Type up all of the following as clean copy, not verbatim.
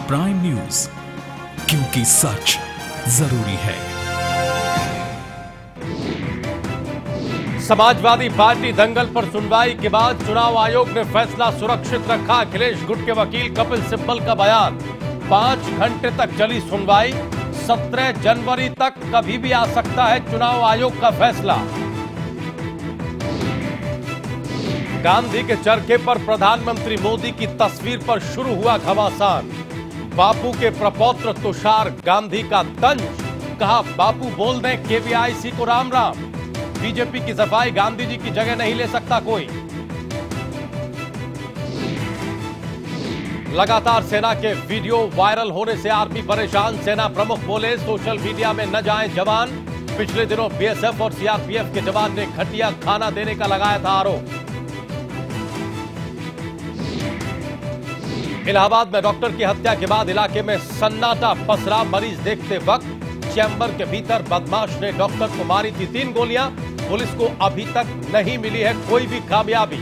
Prime news, क्योंकि सच जरूरी है। समाजवादी पार्टी दंगल पर सुनवाई के बाद चुनाव आयोग ने फैसला सुरक्षित रखा। अखिलेश गुट के वकील कपिल सिब्बल का बयान। 5 घंटे तक चली सुनवाई। 17 जनवरी तक कभी भी आ सकता है चुनाव आयोग का फैसला। गांधी के चरखे पर प्रधानमंत्री मोदी की तस्वीर पर शुरू हुआ घमासान। बापू के प्रपौत्र तुषार गांधी का तंज। कहा बापू बोल दें केवीआईसी को राम राम। बीजेपी की सफाई, गांधी जी की जगह नहीं ले सकता कोई। लगातार सेना के वीडियो वायरल होने से आर्मी परेशान। सेना प्रमुख बोले सोशल मीडिया में न जाएं जवान। पिछले दिनों बीएसएफ और सीआरपीएफ के जवान ने घटिया खाना देने का लगाया था आरोप। इलाहाबाद में डॉक्टर की हत्या के बाद इलाके में सन्नाटा पसरा। मरीज देखते वक्त चैम्बर के भीतर बदमाश ने डॉक्टर को मारी थी 3 गोलियां। पुलिस को अभी तक नहीं मिली है कोई भी कामयाबी।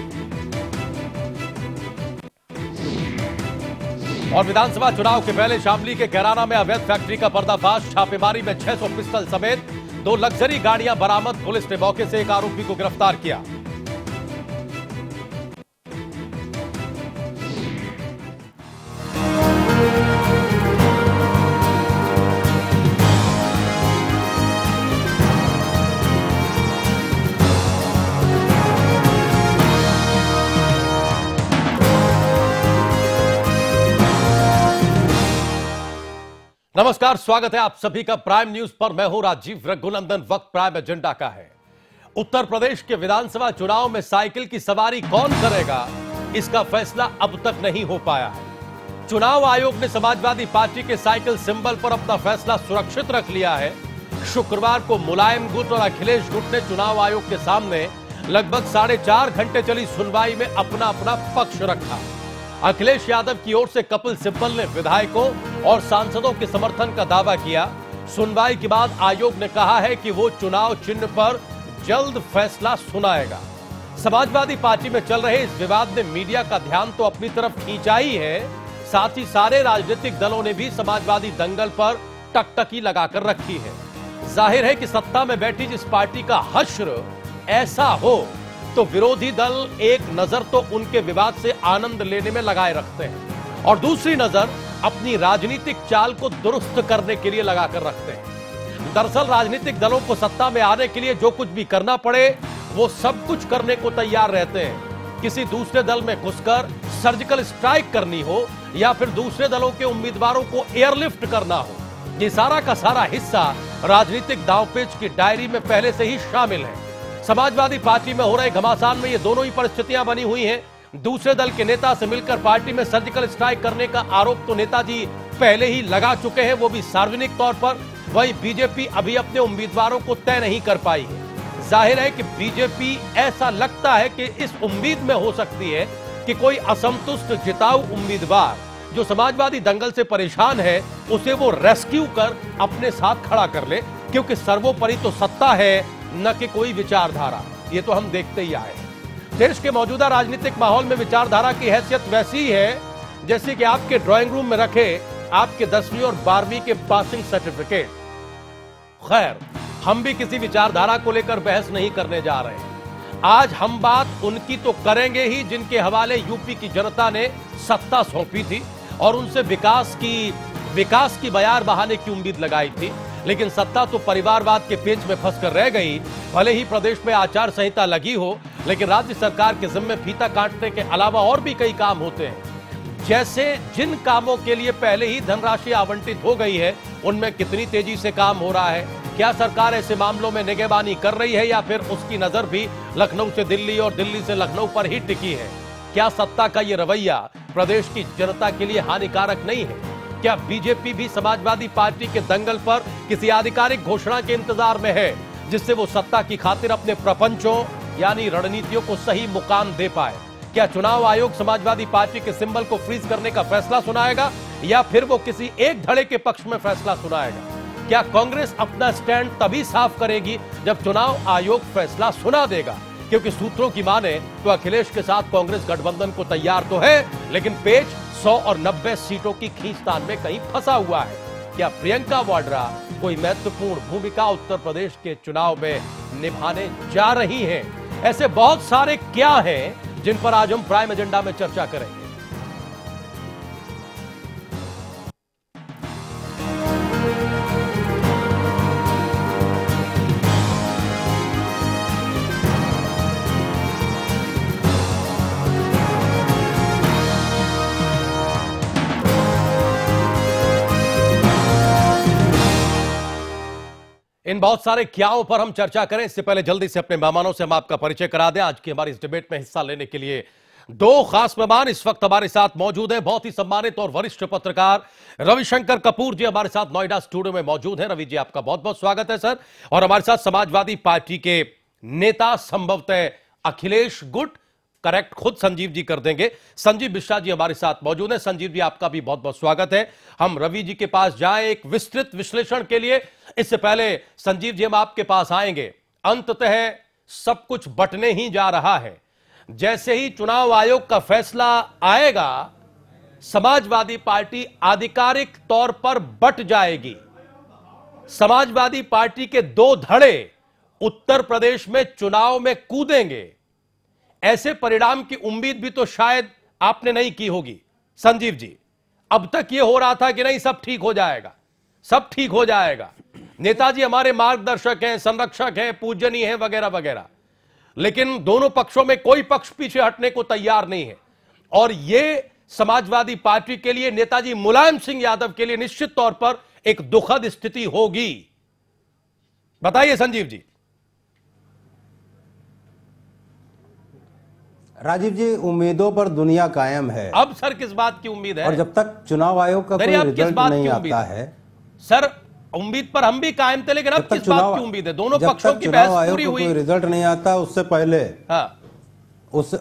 और विधानसभा चुनाव के पहले शामली के कैराना में अवैध फैक्ट्री का पर्दाफाश। छापेमारी में 600 पिस्टल समेत 2 लग्जरी गाड़ियां बरामद। पुलिस ने मौके से एक आरोपी को गिरफ्तार किया। नमस्कार, स्वागत है आप सभी का प्राइम न्यूज पर। मैं हूं राजीव रघुनंदन। वक्त प्राइम एजेंडा का है। उत्तर प्रदेश के विधानसभा चुनाव में साइकिल की सवारी कौन करेगा, इसका फैसला अब तक नहीं हो पाया है। चुनाव आयोग ने समाजवादी पार्टी के साइकिल सिंबल पर अपना फैसला सुरक्षित रख लिया है। शुक्रवार को मुलायम गुट और अखिलेश गुट ने चुनाव आयोग के सामने लगभग 4.5 घंटे चली सुनवाई में अपना अपना पक्ष रखा। अखिलेश यादव की ओर से कपिल सिब्बल ने विधायकों और सांसदों के समर्थन का दावा किया। सुनवाई के बाद आयोग ने कहा है कि वो चुनाव चिन्ह पर जल्द फैसला सुनाएगा। समाजवादी पार्टी में चल रहे इस विवाद ने मीडिया का ध्यान तो अपनी तरफ खींचा ही है, साथ ही सारे राजनीतिक दलों ने भी समाजवादी दंगल पर टकटकी लगाकर रखी है। जाहिर है कि सत्ता में बैठी जिस पार्टी का हश्र ऐसा हो तो विरोधी दल एक नजर तो उनके विवाद से आनंद लेने में लगाए रखते हैं और दूसरी नजर अपनी राजनीतिक चाल को दुरुस्त करने के लिए लगाकर रखते हैं। दरअसल राजनीतिक दलों को सत्ता में आने के लिए जो कुछ भी करना पड़े वो सब कुछ करने को तैयार रहते हैं। किसी दूसरे दल में घुसकर सर्जिकल स्ट्राइक करनी हो या फिर दूसरे दलों के उम्मीदवारों को एयरलिफ्ट करना हो, ये सारा का सारा हिस्सा राजनीतिक दांवपेच की डायरी में पहले से ही शामिल है। समाजवादी पार्टी में हो रहे घमासान में ये दोनों ही परिस्थितियां बनी हुई हैं। दूसरे दल के नेता से मिलकर पार्टी में सर्जिकल स्ट्राइक करने का आरोप तो नेताजी पहले ही लगा चुके हैं, वो भी सार्वजनिक तौर पर। वहीं बीजेपी अभी अपने उम्मीदवारों को तय नहीं कर पाई है। जाहिर है कि बीजेपी ऐसा लगता है कि इस उम्मीद में हो सकती है कि कोई असंतुष्ट जिताऊ उम्मीदवार जो समाजवादी दंगल से परेशान है उसे वो रेस्क्यू कर अपने साथ खड़ा कर ले, क्योंकि सर्वोपरि तो सत्ता है न कि कोई विचारधारा। ये तो हम देखते ही आए। देश के मौजूदा राजनीतिक माहौल में विचारधारा की हैसियत वैसी ही है जैसे कि आपके ड्राइंग रूम में रखे आपके 10वीं और 12वीं के पासिंग सर्टिफिकेट। खैर, हम भी किसी विचारधारा को लेकर बहस नहीं करने जा रहे हैं। आज हम बात उनकी तो करेंगे ही जिनके हवाले यूपी की जनता ने सत्ता सौंपी थी और उनसे विकास की बयार बहाने की उम्मीद लगाई थी, लेकिन सत्ता तो परिवारवाद के पेच में फंसकर रह गई। भले ही प्रदेश में आचार संहिता लगी हो, लेकिन राज्य सरकार के जिम्मे फीता काटने के अलावा और भी कई काम होते हैं। जैसे जिन कामों के लिए पहले ही धनराशि आवंटित हो गई है उनमें कितनी तेजी से काम हो रहा है, क्या सरकार ऐसे मामलों में निगहबानी कर रही है या फिर उसकी नजर भी लखनऊ से दिल्ली और दिल्ली से लखनऊ पर ही टिकी है। क्या सत्ता का ये रवैया प्रदेश की जनता के लिए हानिकारक नहीं है? क्या बीजेपी भी समाजवादी पार्टी के दंगल पर किसी आधिकारिक घोषणा के इंतजार में है जिससे वो सत्ता की खातिर अपने प्रपंचों यानी रणनीतियों को सही मुकाम दे पाए? क्या चुनाव आयोग समाजवादी पार्टी के सिंबल को फ्रीज करने का फैसला सुनाएगा या फिर वो किसी एक धड़े के पक्ष में फैसला सुनाएगा? क्या कांग्रेस अपना स्टैंड तभी साफ करेगी जब चुनाव आयोग फैसला सुना देगा? क्योंकि सूत्रों की माने तो अखिलेश के साथ कांग्रेस गठबंधन को तैयार तो है, लेकिन पेच 100 और 90 सीटों की खींचतान में कहीं फंसा हुआ है। क्या प्रियंका वाड्रा कोई महत्वपूर्ण भूमिका उत्तर प्रदेश के चुनाव में निभाने जा रही हैं? ऐसे बहुत सारे क्या हैं जिन पर आज हम प्राइम एजेंडा में चर्चा करेंगे। इन बहुत सारे क्याओं पर हम चर्चा करें, इससे पहले जल्दी से अपने मेहमानों से हम आपका परिचय करा दें। आज की हमारी इस डिबेट में हिस्सा लेने के लिए दो खास मेहमान इस वक्त हमारे साथ मौजूद हैं। बहुत ही सम्मानित और वरिष्ठ पत्रकार रविशंकर कपूर जी हमारे साथ नोएडा स्टूडियो में मौजूद हैं। रवि जी, आपका बहुत बहुत स्वागत है सर। और हमारे साथ समाजवादी पार्टी के नेता, संभवतः अखिलेश गुट, करेक्ट खुद संजीव जी कर देंगे, संजीव मिश्रा जी हमारे साथ मौजूद हैं। संजीव जी, आपका भी बहुत बहुत स्वागत है। हम रवि जी के पास जाएं एक विस्तृत विश्लेषण के लिए। इससे पहले संजीव जी, हम आपके पास आएंगे। अंततः सब कुछ बंटने ही जा रहा है। जैसे ही चुनाव आयोग का फैसला आएगा, समाजवादी पार्टी आधिकारिक तौर पर बंट जाएगी। समाजवादी पार्टी के दो धड़े उत्तर प्रदेश में चुनाव में कूदेंगे। ऐसे परिणाम की उम्मीद भी तो शायद आपने नहीं की होगी संजीव जी। अब तक यह हो रहा था कि नहीं, सब ठीक हो जाएगा, सब ठीक हो जाएगा, नेताजी हमारे मार्गदर्शक हैं, संरक्षक हैं, पूजनीय हैं, वगैरह वगैरह। लेकिन दोनों पक्षों में कोई पक्ष पीछे हटने को तैयार नहीं है। और यह समाजवादी पार्टी के लिए, नेताजी मुलायम सिंह यादव के लिए निश्चित तौर पर एक दुखद स्थिति होगी। बताइए संजीव जी। राजीव जी, उम्मीदों पर दुनिया कायम है। अब सर किस बात की उम्मीद है? और जब तक चुनाव आयोग का कोई रिजल्ट नहीं आता है सर, उम्मीद पर हम भी कायम थे, लेकिन अब किस बात की उम्मीद है? दोनों पक्षों की बहस पूरी आयोग हुई, कोई रिजल्ट नहीं आता उससे पहले। हाँ, उस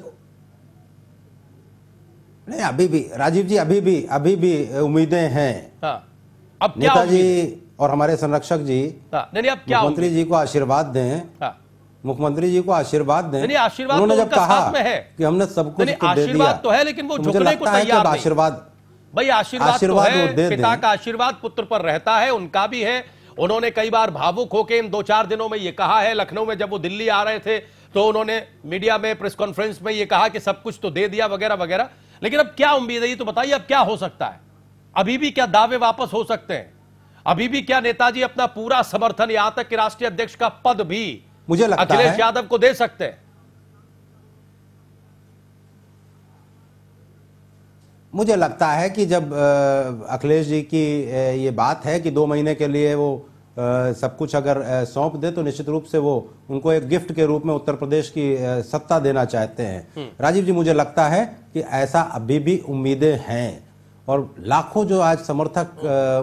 नहीं, अभी भी राजीव जी, अभी भी उम्मीदें हैं। हाँ, अब क्या नेताजी और हमारे संरक्षक जी, नहीं, अब क्या मुख्यमंत्री जी को आशीर्वाद दें। हाँ, मुख्यमंत्री जी को आशीर्वाद दें। नहीं, आशीर्वाद उन्होंने तो जब कहा है कि हमने सब कुछ तो दे दिया, आशीर्वाद तो है, लेकिन वो तो मुझे झुकने को लगता है कि तैयार नहीं। आशीर्वाद भाई आशीर्वाद तो है, पिता का आशीर्वाद पुत्र पर रहता है, उनका भी है। उन्होंने कई बार भावुक होकर इन 2-4 दिनों में यह कहा है। लखनऊ में जब वो दिल्ली आ रहे थे तो उन्होंने मीडिया में प्रेस कॉन्फ्रेंस में यह कहा कि सब कुछ तो दे दिया, वगैरह वगैरह। लेकिन अब क्या उम्मीद है, ये तो बताइए, अब क्या हो सकता है? अभी भी क्या दावे वापस हो सकते हैं? अभी भी क्या नेताजी अपना पूरा समर्थन, यहां तक कि राष्ट्रीय अध्यक्ष का पद भी मुझे लगता है अखिलेश यादव को दे सकते हैं? मुझे लगता है कि जब अखिलेश जी की ये बात है कि 2 महीने के लिए वो सब कुछ अगर सौंप दे, तो निश्चित रूप से वो उनको एक गिफ्ट के रूप में उत्तर प्रदेश की सत्ता देना चाहते हैं। राजीव जी, मुझे लगता है कि ऐसा अभी भी उम्मीदें हैं। और लाखों जो आज समर्थक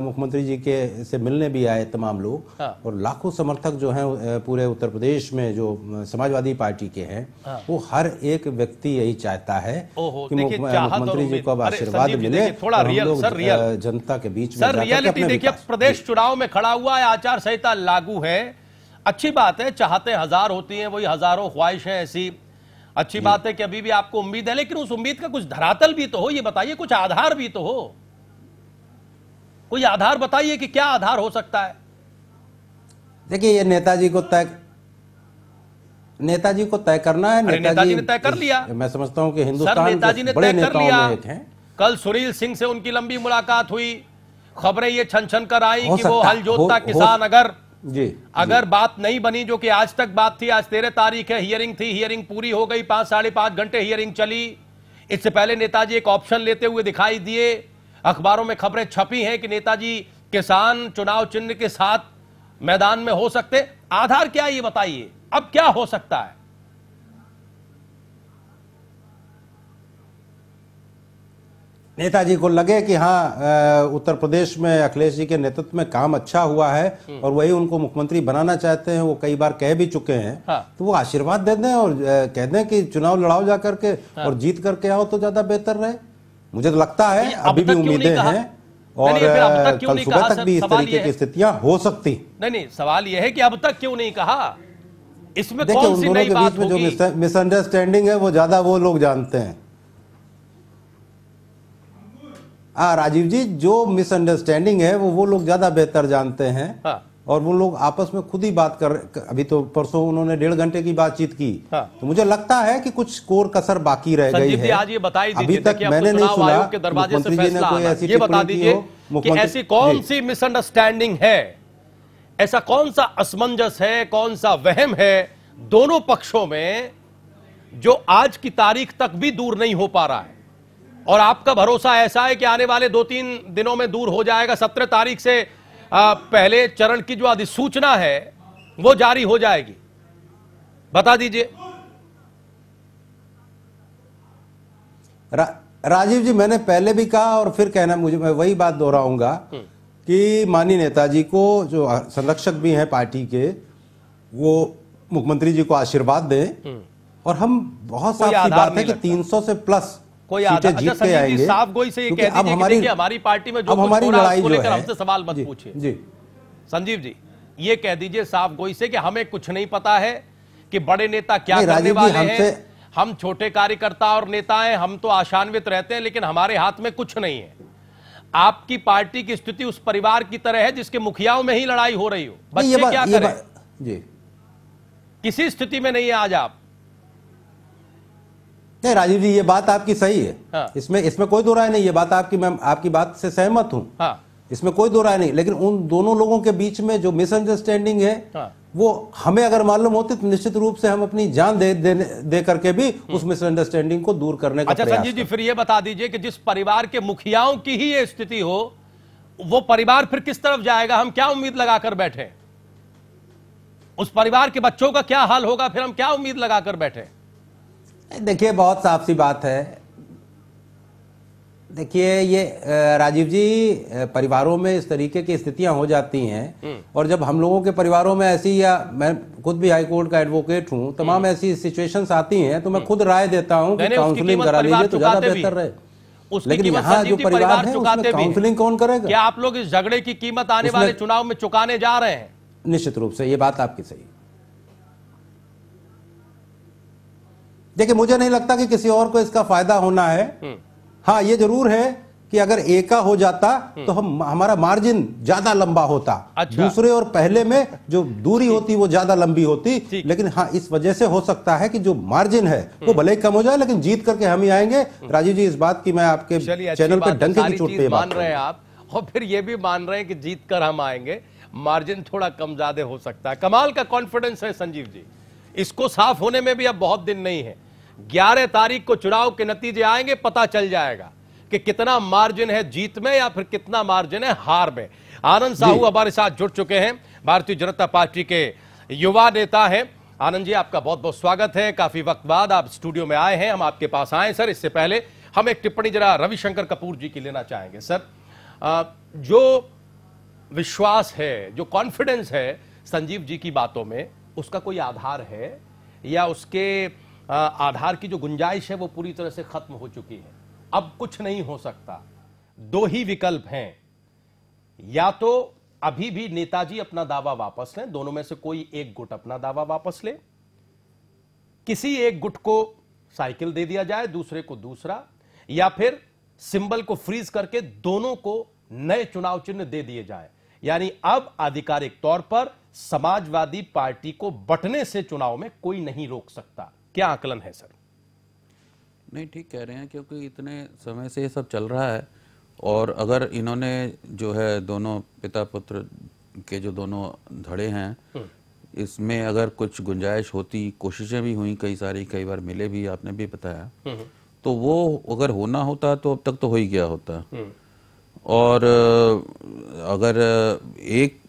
मुख्यमंत्री जी के से मिलने भी आए तमाम लोग, हाँ। और लाखों समर्थक जो हैं पूरे उत्तर प्रदेश में जो समाजवादी पार्टी के हैं, हाँ। वो हर एक व्यक्ति यही चाहता है कि मुख्यमंत्री जी को अब आशीर्वाद मिले, थोड़ा रियल सर, रियल जनता के बीच में सर रियलिटी देखिए। प्रदेश चुनाव में खड़ा हुआ है, आचार संहिता लागू है, अच्छी बात है, चाहते हजार होती हैं, वही हजारों ख्वाहिश है, ऐसी अच्छी बात है कि अभी भी आपको उम्मीद है। लेकिन उस उम्मीद का कुछ धरातल भी तो हो, ये बताइए, कुछ आधार भी तो हो। कोई आधार बताइए कि क्या आधार हो सकता है? देखिए, ये नेताजी को तय करना है। नेताजी ने तय कर लिया। मैं समझता हूं कि हिंदुस्तान नेताजी ने बड़े तय कर नेताओं लिया। में एक हैं। कल सुनील सिंह से उनकी लंबी मुलाकात हुई, खबरें ये छन कर आई कि वो हल जोतता किसान अगर बात नहीं बनी, जो कि आज तक बात थी, आज 13 तारीख है, हियरिंग थी, हियरिंग पूरी हो गई, 5-5.5 घंटे हियरिंग चली। इससे पहले नेताजी एक ऑप्शन लेते हुए दिखाई दिए, अखबारों में खबरें छपी हैं कि नेताजी किसान चुनाव चिन्ह के साथ मैदान में हो सकते। आधार क्या है ये बताइए, अब क्या हो सकता है? नेताजी को लगे कि हाँ, उत्तर प्रदेश में अखिलेश जी के नेतृत्व में काम अच्छा हुआ है और वही उनको मुख्यमंत्री बनाना चाहते हैं, वो कई बार कह भी चुके हैं। हाँ। तो वो आशीर्वाद दे दें और कह दें कि चुनाव लड़ाओ जा करके, हाँ। और जीत करके आओ तो ज्यादा बेहतर रहे। मुझे तो लगता है अभी भी उम्मीदें हैं, और कल सुबह तक भी इस तरीके की स्थितियां हो सकती। नहीं, सवाल यह है कि अब तक क्यों नहीं कहा? इसमें देखिए, उन दोनों के बीच में जो मिसअंडरस्टैंडिंग है वो ज्यादा वो लोग जानते हैं। राजीव जी, जो मिसअंडरस्टैंडिंग है वो लोग ज्यादा बेहतर जानते हैं। हाँ। और वो लोग आपस में खुद ही बात कर, अभी तो परसों उन्होंने 1.5 घंटे की बातचीत की। हाँ। तो मुझे लगता है कि कुछ कोर कसर बाकी रह गई है। आज ये बताई दीजिए, अभी तक मैंने नहीं सुना के दरवाजे से मुख्यमंत्री जी ने कोई ऐसी ये बता दीजिए कि ऐसी कौन सी मिसअंडरस्टैंडिंग है, ऐसा कौन सा असमंजस है, कौन सा वहम है दोनों पक्षों में जो आज की तारीख तक भी दूर नहीं हो पा रहा है, और आपका भरोसा ऐसा है कि आने वाले 2-3 दिनों में दूर हो जाएगा? 17 तारीख से पहले चरण की जो अधिसूचना है वो जारी हो जाएगी, बता दीजिए। राजीव जी, मैंने पहले भी कहा और फिर कहना, मैं वही बात दोहराऊंगा कि माननीय नेताजी को, जो संरक्षक भी हैं पार्टी के, वो मुख्यमंत्री जी को आशीर्वाद दें। और हम बहुत साफ सी बात है कि 300 से प्लस कोई सीटें जीत के आएंगे। साफ गोई से ये कह दीजिए कि हमारी पार्टी में जो कुछ हमारी हो रहा है लड़ाई उसको जो लेकर है, हमसे सवाल मत पूछिए। जी संजीव जी, ये कह दीजिए साफ गोई से कि हमें कुछ नहीं पता है कि बड़े नेता क्या करने राजीव जी, वाले हैं। हम छोटे कार्यकर्ता और नेता हैं, हम तो आशान्वित रहते हैं, लेकिन हमारे हाथ में कुछ नहीं है। आपकी पार्टी की स्थिति उस परिवार की तरह है जिसके मुखियाओं में ही लड़ाई हो रही हो। बच्चे क्या करें? जी, किसी स्थिति में नहीं है आज आप। नहीं राजीव जी, ये बात आपकी सही है। हाँ। इसमें कोई दो राय नहीं, ये बात आपकी, मैं आपकी बात से सहमत हूं। हाँ। इसमें कोई दो राय नहीं, लेकिन उन दोनों लोगों के बीच में जो मिसअंडरस्टैंडिंग है, हाँ। वो हमें अगर मालूम होती तो निश्चित रूप से हम अपनी जान दे करके भी उस मिसअंडरस्टैंडिंग को दूर करने का प्रयास। संजीव जी, फिर ये बता दीजिए कि जिस परिवार के मुखियाओं की ही ये स्थिति हो, वो परिवार फिर किस तरफ जाएगा? हम क्या उम्मीद लगाकर बैठे? उस परिवार के बच्चों का क्या हाल होगा? फिर हम क्या उम्मीद लगाकर बैठे? देखिए, बहुत साफ सी बात है। देखिए, ये राजीव जी, परिवारों में इस तरीके की स्थितियां हो जाती हैं, और जब हम लोगों के परिवारों में ऐसी, या मैं खुद भी हाई कोर्ट का एडवोकेट हूं, तमाम ऐसी सिचुएशंस आती हैं, तो मैं खुद राय देता हूं कि काउंसलिंग करा लीजिए तो ज्यादा बेहतर रहे। लेकिन यहाँ जो परिवार है उसमें काउंसलिंग कौन करेगा? क्या आप लोग इस झगड़े की कीमत आने वाले चुनाव में चुकाने जा रहे हैं? निश्चित रूप से ये बात आपकी सही। देखिए, मुझे नहीं लगता कि किसी और को इसका फायदा होना है। हाँ, ये जरूर है कि अगर एका हो जाता तो हमारा मार्जिन ज्यादा लंबा होता। अच्छा। दूसरे और पहले में जो दूरी होती वो ज्यादा लंबी होती। लेकिन हाँ, इस वजह से हो सकता है कि जो मार्जिन है वो भले ही कम हो जाए, लेकिन जीत करके हम ही आएंगे। राजीव जी, इस बात की मैं आपके चैनल पे डंके की चोट पे मान रहे हैं आप, और फिर ये भी मान रहे हैं कि जीत कर हम आएंगे। मार्जिन थोड़ा कम ज्यादा हो सकता है। कमाल का कॉन्फिडेंस है संजीव जी। इसको साफ होने में भी अब बहुत दिन नहीं है। 11 तारीख को चुनाव के नतीजे आएंगे, पता चल जाएगा कि कितना मार्जिन है जीत में या फिर कितना मार्जिन है हार में। आनंद साहू हमारे साथ जुड़ चुके हैं, भारतीय जनता पार्टी के युवा नेता हैं। आनंद जी, आपका बहुत बहुत स्वागत है। काफी वक्त बाद आप स्टूडियो में आए हैं, हम आपके पास आए। सर, इससे पहले हम एक टिप्पणी जरा रविशंकर कपूर जी की लेना चाहेंगे। सर, जो विश्वास है, जो कॉन्फिडेंस है संजीव जी की बातों में, उसका कोई आधार है या उसके आधार की जो गुंजाइश है वो पूरी तरह से खत्म हो चुकी है? अब कुछ नहीं हो सकता। दो ही विकल्प हैं, या तो अभी भी नेताजी अपना दावा वापस लें, दोनों में से कोई एक गुट अपना दावा वापस ले, किसी एक गुट को साइकिल दे दिया जाए, दूसरे को दूसरा, या फिर सिंबल को फ्रीज करके दोनों को नए चुनाव चिन्ह दे दिए जाए। यानी अब आधिकारिक तौर पर समाजवादी पार्टी को बंटने से चुनाव में कोई नहीं रोक सकता। क्या आकलन है सर? नहीं, ठीक कह रहे हैं, क्योंकि इतने समय से ये सब चल रहा है, और अगर इन्होंने जो है दोनों पिता पुत्र के जो दोनों धड़े हैं, इसमें अगर कुछ गुंजाइश होती, कोशिशें भी हुई कई बार मिले भी, आपने भी बताया, तो वो अगर होना होता तो अब तक तो हो ही गया होता। और अगर एक,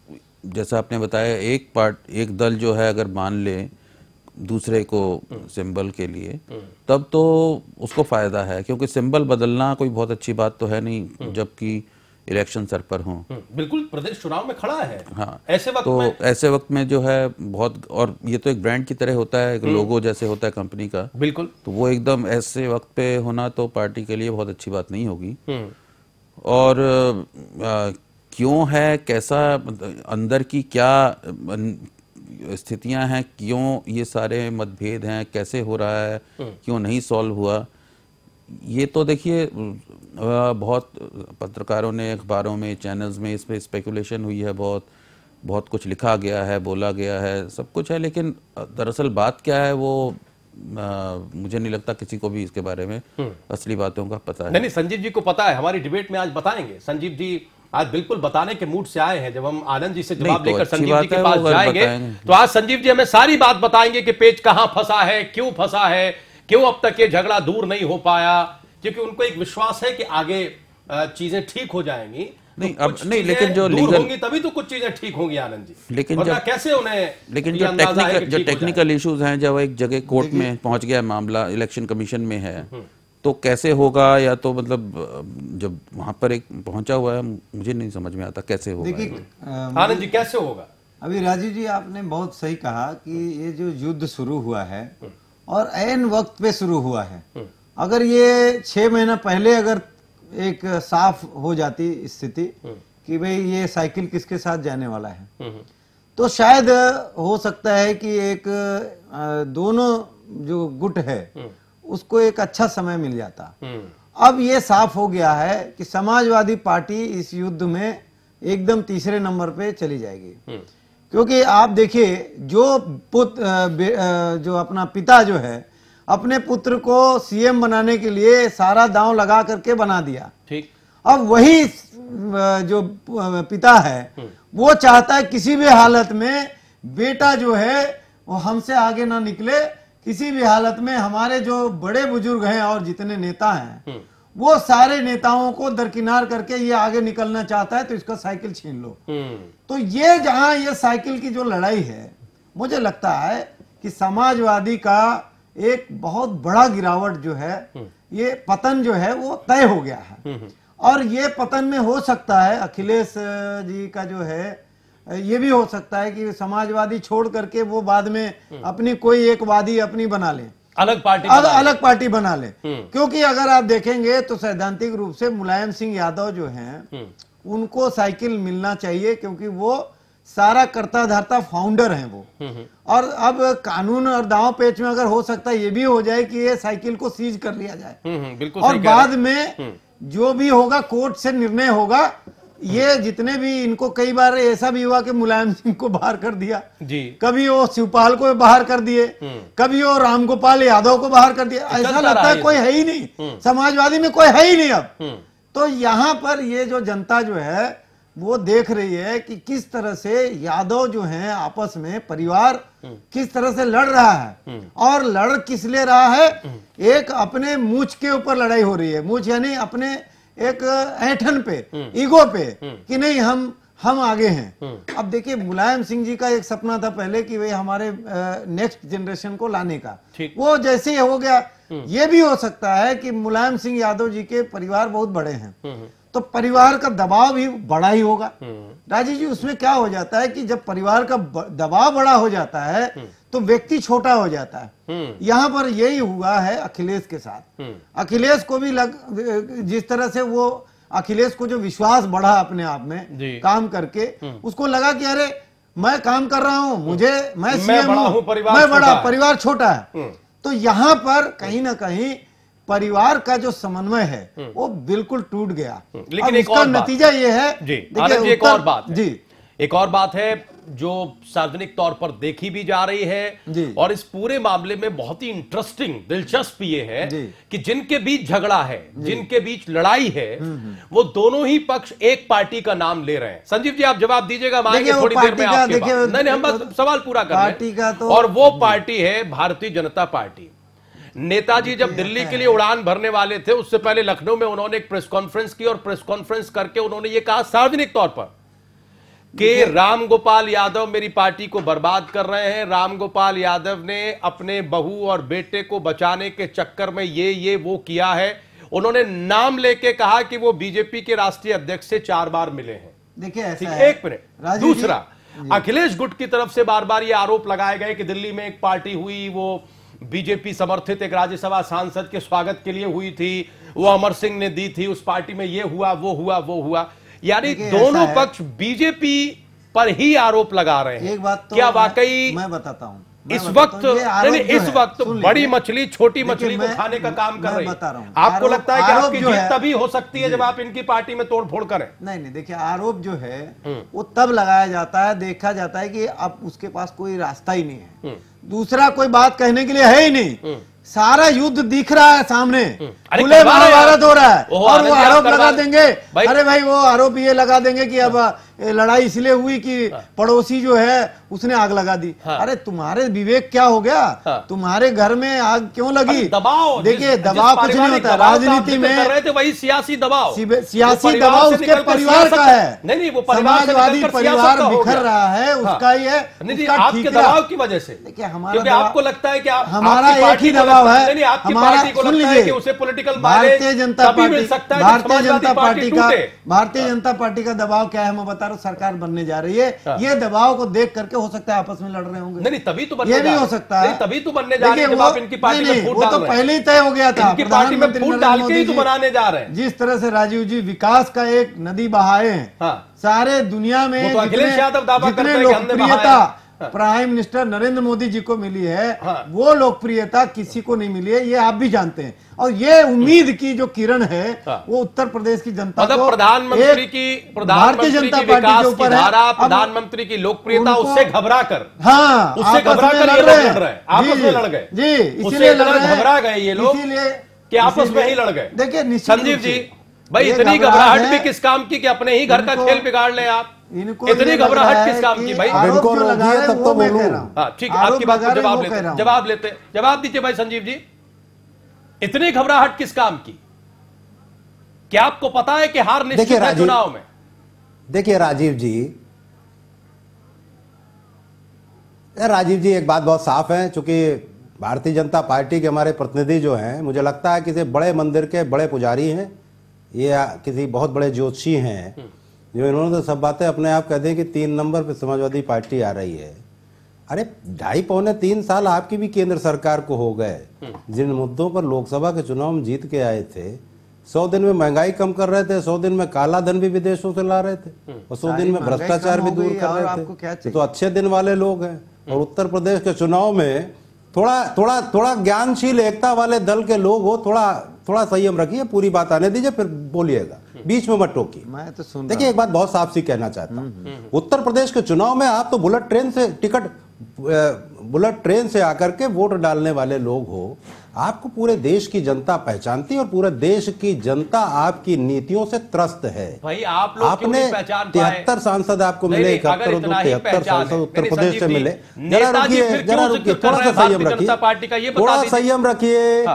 जैसा आपने बताया, एक दल जो है अगर मान ले दूसरे को सिंबल के लिए, तब तो उसको फायदा है, क्योंकि सिंबल बदलना कोई बहुत अच्छी बात तो है नहीं जबकि इलेक्शन सर पर हो। बिल्कुल, प्रदेश चुनाव में खड़ा है। हाँ, ऐसे वक्त में जो है बहुत, और ये तो एक ब्रांड की तरह होता है, एक लोगो जैसे होता है कंपनी का। बिल्कुल, तो वो एकदम ऐसे वक्त पे होना तो पार्टी के लिए बहुत अच्छी बात नहीं होगी। और क्यों है, कैसा, अंदर की क्या स्थितियां हैं, क्यों ये सारे मतभेद हैं, कैसे हो रहा है, क्यों नहीं सॉल्व हुआ, ये तो देखिए बहुत पत्रकारों ने, अखबारों में, चैनल्स में इस पे स्पेकुलेशन हुई है, बहुत कुछ लिखा गया है, बोला गया है, सब कुछ है, लेकिन दरअसल बात क्या है वो मुझे नहीं लगता किसी को भी इसके बारे में असली बातों का पता है। नहीं, संजीव जी को पता है, हमारी डिबेट में आज बताएंगे। संजीव जी आज बिल्कुल बताने के मूड से आए हैं। जब हम आनंद जी से जवाब लेकर संजीव जी के पास जाएंगे तो आज संजीव जी हमें सारी बात बताएंगे कि पेच कहां फंसा है, क्यों फंसा है, क्यों अब तक ये झगड़ा दूर नहीं हो पाया, क्योंकि उनको एक विश्वास है कि आगे चीजें ठीक हो जाएंगी। नहीं, अब नहीं, लेकिन जो लीगल होंगी तभी तो कुछ चीजें ठीक होंगी आनंद जी, लेकिन कैसे उन्हें, लेकिन जो टेक्निकल इश्यूज हैं, जब एक जगह कोर्ट में पहुंच गया मामला, इलेक्शन कमीशन में है, तो कैसे होगा, या तो मतलब जब वहां पर एक पहुंचा हुआ है, मुझे नहीं समझ में आता कैसे होगा। देखिए आनंद जी कैसे होगा? अभी राजीव जी आपने बहुत सही कहा कि ये जो युद्ध शुरू हुआ है और ऐन वक्त पे शुरू हुआ है, अगर ये 6 महीना पहले अगर एक साफ हो जाती स्थिति कि भाई ये साइकिल किसके साथ जाने वाला है, तो शायद हो सकता है कि एक दोनों जो गुट है उसको एक अच्छा समय मिल जाता। अब ये साफ हो गया है कि समाजवादी पार्टी इस युद्ध में एकदम तीसरे नंबर पे चली जाएगी, क्योंकि आप देखिए जो अपना पिता जो है अपने पुत्र को सीएम बनाने के लिए सारा दांव लगा करके बना दिया। ठीक, अब वही जो पिता है वो चाहता है किसी भी हालत में बेटा जो है वो हमसे आगे ना निकले, किसी भी हालत में हमारे जो बड़े बुजुर्ग हैं और जितने नेता हैं वो सारे नेताओं को दरकिनार करके ये आगे निकलना चाहता है, तो इसका साइकिल छीन लो। तो ये जहां ये साइकिल की जो लड़ाई है, मुझे लगता है कि समाजवादी का एक बहुत बड़ा गिरावट जो है, ये पतन जो है वो तय हो गया है। और ये पतन में हो सकता है अखिलेश जी का जो है, ये भी हो सकता है कि समाजवादी छोड़ करके वो बाद में अपनी कोई एक वादी अपनी बना ले, अलग पार्टी बना ले। क्योंकि अगर आप देखेंगे तो सैद्धांतिक रूप से मुलायम सिंह यादव जो हैं उनको साइकिल मिलना चाहिए, क्योंकि वो सारा कर्ता धर्ता फाउंडर हैं वो। और अब कानून और दांव पेच में अगर हो सकता है ये भी हो जाए कि ये साइकिल को सीज कर लिया जाए, बिल्कुल, और बाद में जो भी होगा कोर्ट से निर्णय होगा। ये जितने भी इनको कई बार ऐसा भी हुआ कि मुलायम सिंह को बाहर कर दिया जी, कभी वो शिवपाल को बाहर कर दिए, कभी वो रामगोपाल यादव को बाहर कर दिया। ऐसा लगता है कोई है ही नहीं, समाजवादी में कोई है ही नहीं अब। तो यहाँ पर ये जो जनता जो है वो देख रही है कि किस तरह से यादव जो हैं आपस में परिवार किस तरह से लड़ रहा है, और लड़ किस लिए रहा है, एक अपने मूछ के ऊपर लड़ाई हो रही है। मूछ यानी अपने एक ऐंठन पे, ईगो पे कि नहीं हम आगे हैं। अब देखिए मुलायम सिंह जी का एक सपना था पहले कि भाई हमारे नेक्स्ट जनरेशन को लाने का, वो जैसे ही हो गया। ये भी हो सकता है कि मुलायम सिंह यादव जी के परिवार बहुत बड़े हैं, तो परिवार का दबाव भी बड़ा ही होगा। राजीव जी उसमें क्या हो जाता है कि जब परिवार का दबाव बड़ा हो जाता है तो व्यक्ति छोटा हो जाता है। यहाँ पर यही हुआ है अखिलेश के साथ। अखिलेश को भी जिस तरह से वो अखिलेश को जो विश्वास बढ़ा अपने आप में काम करके, उसको लगा कि अरे मैं काम कर रहा हूं, मैं सीएम हूं, मैं बड़ा, परिवार छोटा है। तो यहाँ पर कहीं ना कहीं परिवार का जो समन्वय है वो बिल्कुल टूट गया। लेकिन एक और नतीजा ये है एक और बात है जो सार्वजनिक तौर पर देखी भी जा रही है, और इस पूरे मामले में बहुत ही इंटरेस्टिंग, दिलचस्प ये है कि जिनके बीच झगड़ा है, जिनके बीच लड़ाई है, वो दोनों ही पक्ष एक पार्टी का नाम ले रहे हैं। संजीव जी आप जवाब दीजिएगा, मांगे थोड़ी देर में आपके पास। नहीं, हम बस सवाल पूरा कर रहे हैं। और वो पार्टी है भारतीय जनता पार्टी। नेताजी जब दिल्ली के लिए उड़ान भरने वाले थे, उससे पहले लखनऊ में उन्होंने एक प्रेस कॉन्फ्रेंस की, और प्रेस कॉन्फ्रेंस करके उन्होंने ये कहा सार्वजनिक तौर पर कि रामगोपाल यादव मेरी पार्टी को बर्बाद कर रहे हैं। रामगोपाल यादव ने अपने बहू और बेटे को बचाने के चक्कर में ये वो किया है। उन्होंने नाम लेके कहा कि वो बीजेपी के राष्ट्रीय अध्यक्ष से 4 बार मिले हैं। देखिए एक मिनट, दूसरा अखिलेश गुट की तरफ से बार बार ये आरोप लगाए गए कि दिल्ली में एक पार्टी हुई, वो बीजेपी समर्थित एक राज्यसभा सांसद के स्वागत के लिए हुई थी, वो अमर सिंह ने दी थी, उस पार्टी में ये हुआ वो हुआ। यानी दोनों पक्ष बीजेपी पर ही आरोप लगा रहे हैं। एक बात तो क्या वाकई मैं बताता हूं, इस वक्त नहीं, इस वक्त बड़ी मछली छोटी मछली को खाने का काम कर रही है। आपको लगता है कि आपकी जीत तभी हो सकती है जब आप इनकी पार्टी में तोड़फोड़ करें? नहीं, देखिए आरोप जो है वो तब लगाया जाता है, देखा जाता है कि अब उसके पास कोई रास्ता ही नहीं है, दूसरा कोई बात कहने के लिए है ही नहीं, सारा युद्ध दिख रहा है सामने, खुले महाभारत हो रहा है, और वो आरोप लगा देंगे। अरे भाई, वो आरोप ये लगा देंगे कि अब लड़ाई इसलिए हुई कि पड़ोसी जो है उसने आग लगा दी। अरे तुम्हारे विवेक क्या हो गया? तुम्हारे घर में आग क्यों लगी? दबाव, देखिए दबाव कुछ नहीं होता राजनीति में, कर रहे थे वही सियासी दबाव, सियासी दबाव उसके परिवार का है। नहीं, वो समाजवादी परिवार बिखर रहा है, उसका ही है, आपके दबाव की वजह से। देखिए हमारा, आपको लगता है कि हमारा एक ही दबाव है, हमारा, सुन लीजिए, भारतीय जनता पार्टी, भारतीय जनता पार्टी का दबाव क्या है मैं बता रहा हूं, सरकार बनने जा रही है, ये दबाव को देख करके हो सकता है आपस में लड़ रहे होंगे। नहीं, तभी तो बनने ये भी हो सकता है, तभी तो बनने जा रहे हैं जब आप इनकी पार्टी में फूट वो तो पहले ही तय हो गया था, इनकी पार्टी में फूट डाल के ही तो बनाने जा रहे हैं। जिस तरह से राजीव जी विकास का एक नदी बहाए हैं, सारे दुनिया में जितने लोकप्रियता प्राइम मिनिस्टर नरेंद्र मोदी जी को मिली है, वो लोकप्रियता किसी को नहीं मिली है, ये आप भी जानते हैं। और ये उम्मीद की जो किरण है वो उत्तर प्रदेश की जनता को, प्रधानमंत्री की भारतीय जनता पार्टी के ऊपर है, प्रधानमंत्री की लोकप्रियता उससे घबरा कर, उससे घबरा कर लड़ रहे हैं, आपस में लड़ गए जी, इसीलिए घबरा गए ये लोग, इसीलिए कि आपस में ही लड़ गए। देखिए संजीव जी भाई, इतनी घबराहट भी किस काम की कि अपने ही घर का खेल बिगाड़ ले आप? इतनी घबराहट किस काम की भाई? इनको लगी है तब तो बोलूं। ठीक है, आपकी बात को जवाब लेते, जवाब दीजिए भाई संजीव जी, इतनी घबराहट किस काम की? क्या आपको पता है कि हार निश्चित है चुनाव में? देखिए राजीव जी एक बात बहुत साफ है, चूंकि भारतीय जनता पार्टी के हमारे प्रतिनिधि जो हैं, मुझे लगता है किसी बड़े मंदिर के बड़े पुजारी हैं, ये किसी बहुत बड़े ज्योतिषी हैं, जो इन्होंने तो सब बातें अपने आप कह दी कि 3 नंबर पे समाजवादी पार्टी आ रही है। अरे 2.5-3 साल आपकी भी केंद्र सरकार को हो गए, जिन मुद्दों पर लोकसभा के चुनाव में जीत के आए थे, 100 दिन में महंगाई कम कर रहे थे, 100 दिन में काला धन भी विदेशों से ला रहे थे, और 100 दिन में भ्रष्टाचार भी दूर कर रहे थे, तो अच्छे दिन वाले लोग हैं। और उत्तर प्रदेश के चुनाव में थोड़ा ज्ञानशील एकता वाले दल के लोग हो, थोड़ा संयम रखिए, पूरी बात आने दीजिए फिर बोलिएगा, बीच में मत टोकिए। मैं तो सुन देखिए एक बात बहुत साफ सी कहना चाहता हूं, उत्तर प्रदेश के चुनाव में आप तो बुलेट ट्रेन से आकर के वोट डालने वाले लोग हो, आपको पूरे देश की जनता पहचानती है और पूरे देश की जनता आपकी नीतियों से त्रस्त है। भाई आप लोग आपने 73 सांसद आपको मिले, 73 सांसद उत्तर प्रदेश से मिले। जरा रुकिए, थोड़ा सा संयम रखिए, थोड़ा संयम रखिए।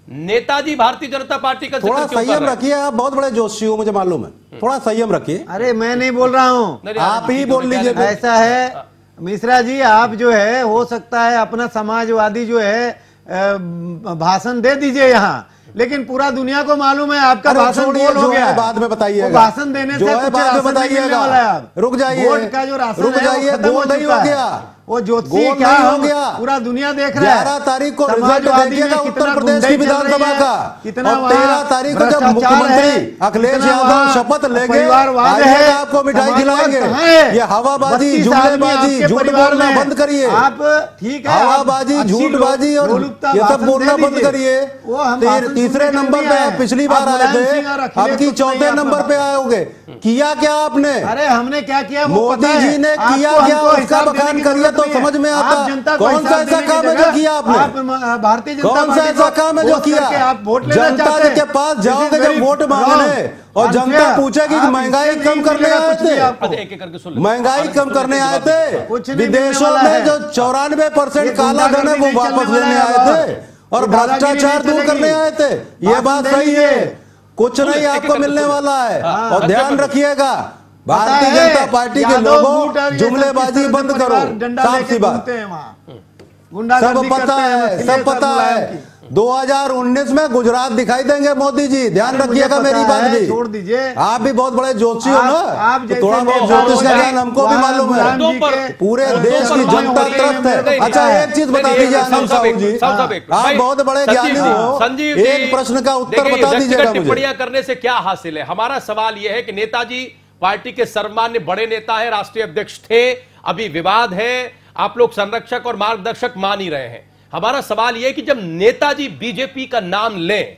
नेताजी भारतीय जनता पार्टी का थोड़ा संयम रखिए, आप बहुत बड़े जोशी हो मुझे मालूम है, थोड़ा संयम रखिए। अरे मैं नहीं बोल रहा हूँ, आप ही बोल लीजिए। ऐसा है मिश्रा जी, आप जो है हो सकता है अपना समाजवादी जो है भाषण दे दीजिए यहाँ, लेकिन पूरा दुनिया को मालूम है आपका भाषण बोल हो गया, बाद में बताइए। भाषण देने से कुछ राशन नहीं मिलने वाला है। आप रुक जाइए, वोट का जो राशन रुक जाइए, गोल नहीं हो गया, वो ज्योतिषी क्या हो गया, पूरा दुनिया देख रहा है। 11 तारीख को रिजल्ट देखिएगा उत्तर प्रदेश की विधानसभा का, कितना 13 तारीख को जब मुख्यमंत्री अखिलेश यादव शपथ लेंगे, आपको मिठाई खिलाएंगे। ये हवाबाजी, जुमलेबाजी, झूठ बोलना बंद करिए आप। ठीक है, हवाबाजी, झूठबाजी और ये सब बोलना बंद करिए। तीसरे नंबर पे आप पिछली बार आए थे, अब की 4थे नंबर पे आओगे। किया क्या आपने? अरे हमने क्या किया, मोदी जी ने किया क्या, उसका बखान करिए तो समझ में आता। कौन सा ऐसा काम है जो किया आपने? भारतीय जनता कौन सा ऐसा काम है जो किया? आप वोट जनता के पास जाओगे जब वोट मांगने और जनता पूछेगी कि महंगाई कम करने आए थे, महंगाई कम करने आए थे, विदेशों में जो 94% काला धन है वो वापस लेने आए थे और भ्रष्टाचार दूर करने आए थे। ये बात सही है, कुछ नहीं आपको मिलने वाला है। और ध्यान रखिएगा, भारतीय जनता पार्टी के लोगों, जुमलेबाजी बंद करो, साफ सी बात। सब पता है, सब पता है। 2019 में गुजरात दिखाई देंगे मोदी जी, ध्यान रखिएगा मेरी बात भी। छोड़ दीजिए, आप भी बहुत बड़े ज्योतिषी हो ना, तो थोड़ा बहुत ज्योतिष का ज्ञान हमको भी मालूम है। पूरे देश की जनता त्रस्त है। अच्छा एक चीज बता दीजिए आनंद साहू जी, आप बहुत बड़े ज्ञानी हो, संजीव, एक प्रश्न का उत्तर बता दीजिएगा मुझे। टिप्पणियां करने से क्या हासिल है? हमारा सवाल यह है कि नेताजी पार्टी के सर्वमान्य बड़े नेता है, राष्ट्रीय अध्यक्ष थे, अभी विवाद है, आप लोग संरक्षक और मार्गदर्शक मान ही रहे हैं। हमारा सवाल यह है कि जब नेताजी बीजेपी का नाम लें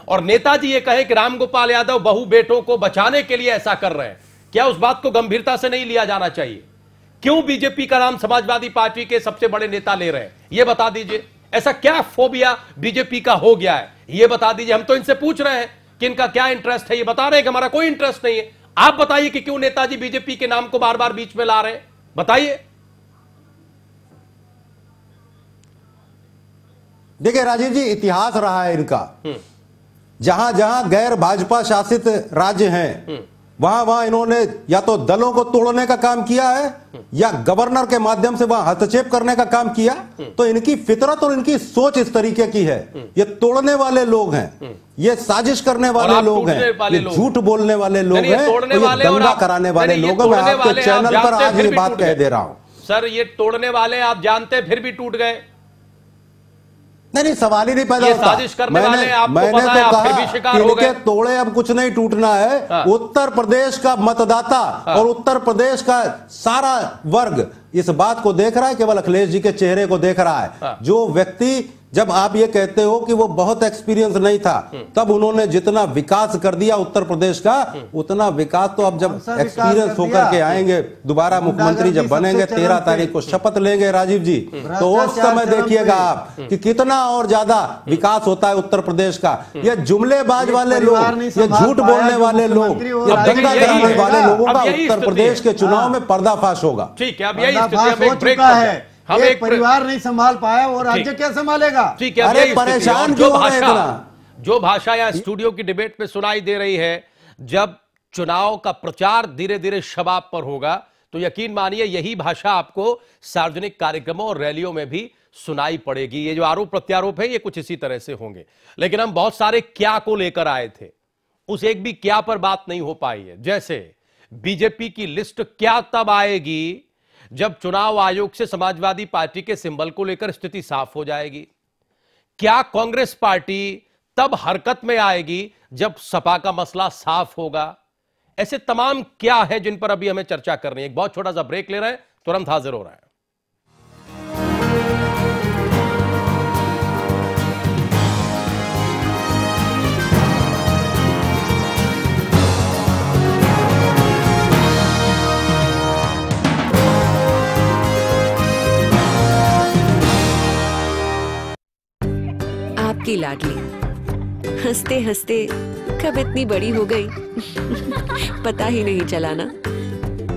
और नेताजी ये कहें कि रामगोपाल यादव बहू बेटों को बचाने के लिए ऐसा कर रहे हैं, क्या उस बात को गंभीरता से नहीं लिया जाना चाहिए? क्यों बीजेपी का नाम समाजवादी पार्टी के सबसे बड़े नेता ले रहे हैं, यह बता दीजिए। ऐसा क्या फोबिया बीजेपी का हो गया है, यह बता दीजिए। हम तो इनसे पूछ रहे हैं कि इनका क्या इंटरेस्ट है, ये बता रहे हैं कि हमारा कोई इंटरेस्ट नहीं है। आप बताइए कि क्यों नेताजी बीजेपी के नाम को बार बार बीच में ला रहे हैं, बताइए। देखिए राजीव जी, इतिहास रहा है इनका। जहां जहां गैर भाजपा शासित राज्य हैं, वहां वहां इन्होंने या तो दलों को तोड़ने का काम किया है या गवर्नर के माध्यम से वहां हस्तक्षेप करने का काम किया। तो इनकी फितरत और इनकी सोच इस तरीके की है। ये तोड़ने वाले लोग हैं, ये साजिश करने वाले लोग हैं, ये झूठ बोलने वाले लोग हैं, ये दंगा कराने वाले लोग हैं। मैं आपके चैनल पर आज ये बात कह दे रहा हूं। सर, ये तोड़ने वाले आप जानते फिर भी टूट गए। नहीं, सवाल ही नहीं पैदा होता। मैंने तो कहा कि इनके तोड़े अब कुछ नहीं टूटना है। हाँ। उत्तर प्रदेश का मतदाता और उत्तर प्रदेश का सारा वर्ग इस बात को देख रहा है, केवल अखिलेश जी के चेहरे को देख रहा है। हाँ। जो व्यक्ति, जब आप ये कहते हो कि वो बहुत एक्सपीरियंस नहीं था, तब उन्होंने जितना विकास कर दिया उत्तर प्रदेश का, उतना विकास तो अब जब एक्सपीरियंस होकर के आएंगे, दोबारा मुख्यमंत्री जब बनेंगे, 13 तारीख को शपथ लेंगे राजीव जी, तो उस समय देखिएगा आप कि कितना और ज्यादा विकास होता है उत्तर प्रदेश का। ये जुमलेबाज वाले लोग, ये झूठ बोलने वाले लोग, ये दंगा कराने वाले लोगों का उत्तर प्रदेश के चुनाव में पर्दाफाश होगा। ठीक है, अब यही हो चुका है। हम एक परिवार नहीं संभाल पाया, वो राज्य क्या संभालेगा? ठीक है, अरे परेशान क्यों हो रहे हैं? जो भाषा या स्टूडियो की डिबेट में सुनाई दे रही है, जब चुनाव का प्रचार धीरे धीरे शबाब पर होगा, तो यकीन मानिए यही भाषा आपको सार्वजनिक कार्यक्रमों और रैलियों में भी सुनाई पड़ेगी। ये जो आरोप प्रत्यारोप है, ये कुछ इसी तरह से होंगे। लेकिन हम बहुत सारे क्या को लेकर आए थे, उस एक भी क्या पर बात नहीं हो पाई है। जैसे बीजेपी की लिस्ट क्या तब आएगी जब चुनाव आयोग से समाजवादी पार्टी के सिंबल को लेकर स्थिति साफ हो जाएगी। क्या कांग्रेस पार्टी तब हरकत में आएगी जब सपा का मसला साफ होगा। ऐसे तमाम क्या है जिन पर अभी हमें चर्चा करनी है। एक बहुत छोटा सा ब्रेक ले रहे हैं, तुरंत हाजिर हो रहे हैं। आपकी लाडली हंसते हंसते कब इतनी बड़ी हो गई पता ही नहीं चला ना।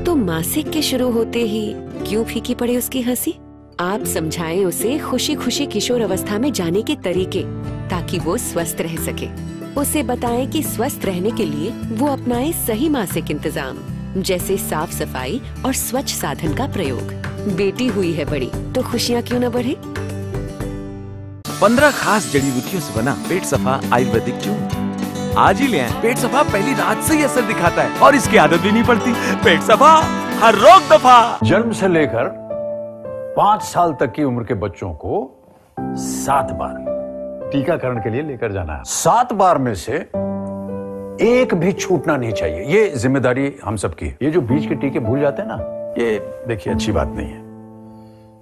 तो मासिक के शुरू होते ही क्यों फीकी पड़े उसकी हंसी। आप समझाएं उसे खुशी खुशी किशोर अवस्था में जाने के तरीके, ताकि वो स्वस्थ रह सके। उसे बताएं कि स्वस्थ रहने के लिए वो अपनाए सही मासिक इंतजाम, जैसे साफ सफाई और स्वच्छ साधन का प्रयोग। बेटी हुई है बड़ी तो खुशियाँ क्यों न बढ़े। 15 खास जड़ी बूटियों से बना पेट सफा आयुर्वेदिक चूर्ण आज ही ले आएं। पेट सफा पहली रात से ही असर दिखाता है और इसकी आदत भी नहीं पड़ती। पेट सफा, हर रोग दफा। जन्म से लेकर 5 साल तक की उम्र के बच्चों को 7 बार टीकाकरण के लिए लेकर जाना है। 7 बार में से एक भी छूटना नहीं चाहिए। ये जिम्मेदारी हम सबकी है। ये जो बीच के टीके भूल जाते हैं ना, ये देखिए अच्छी बात नहीं है।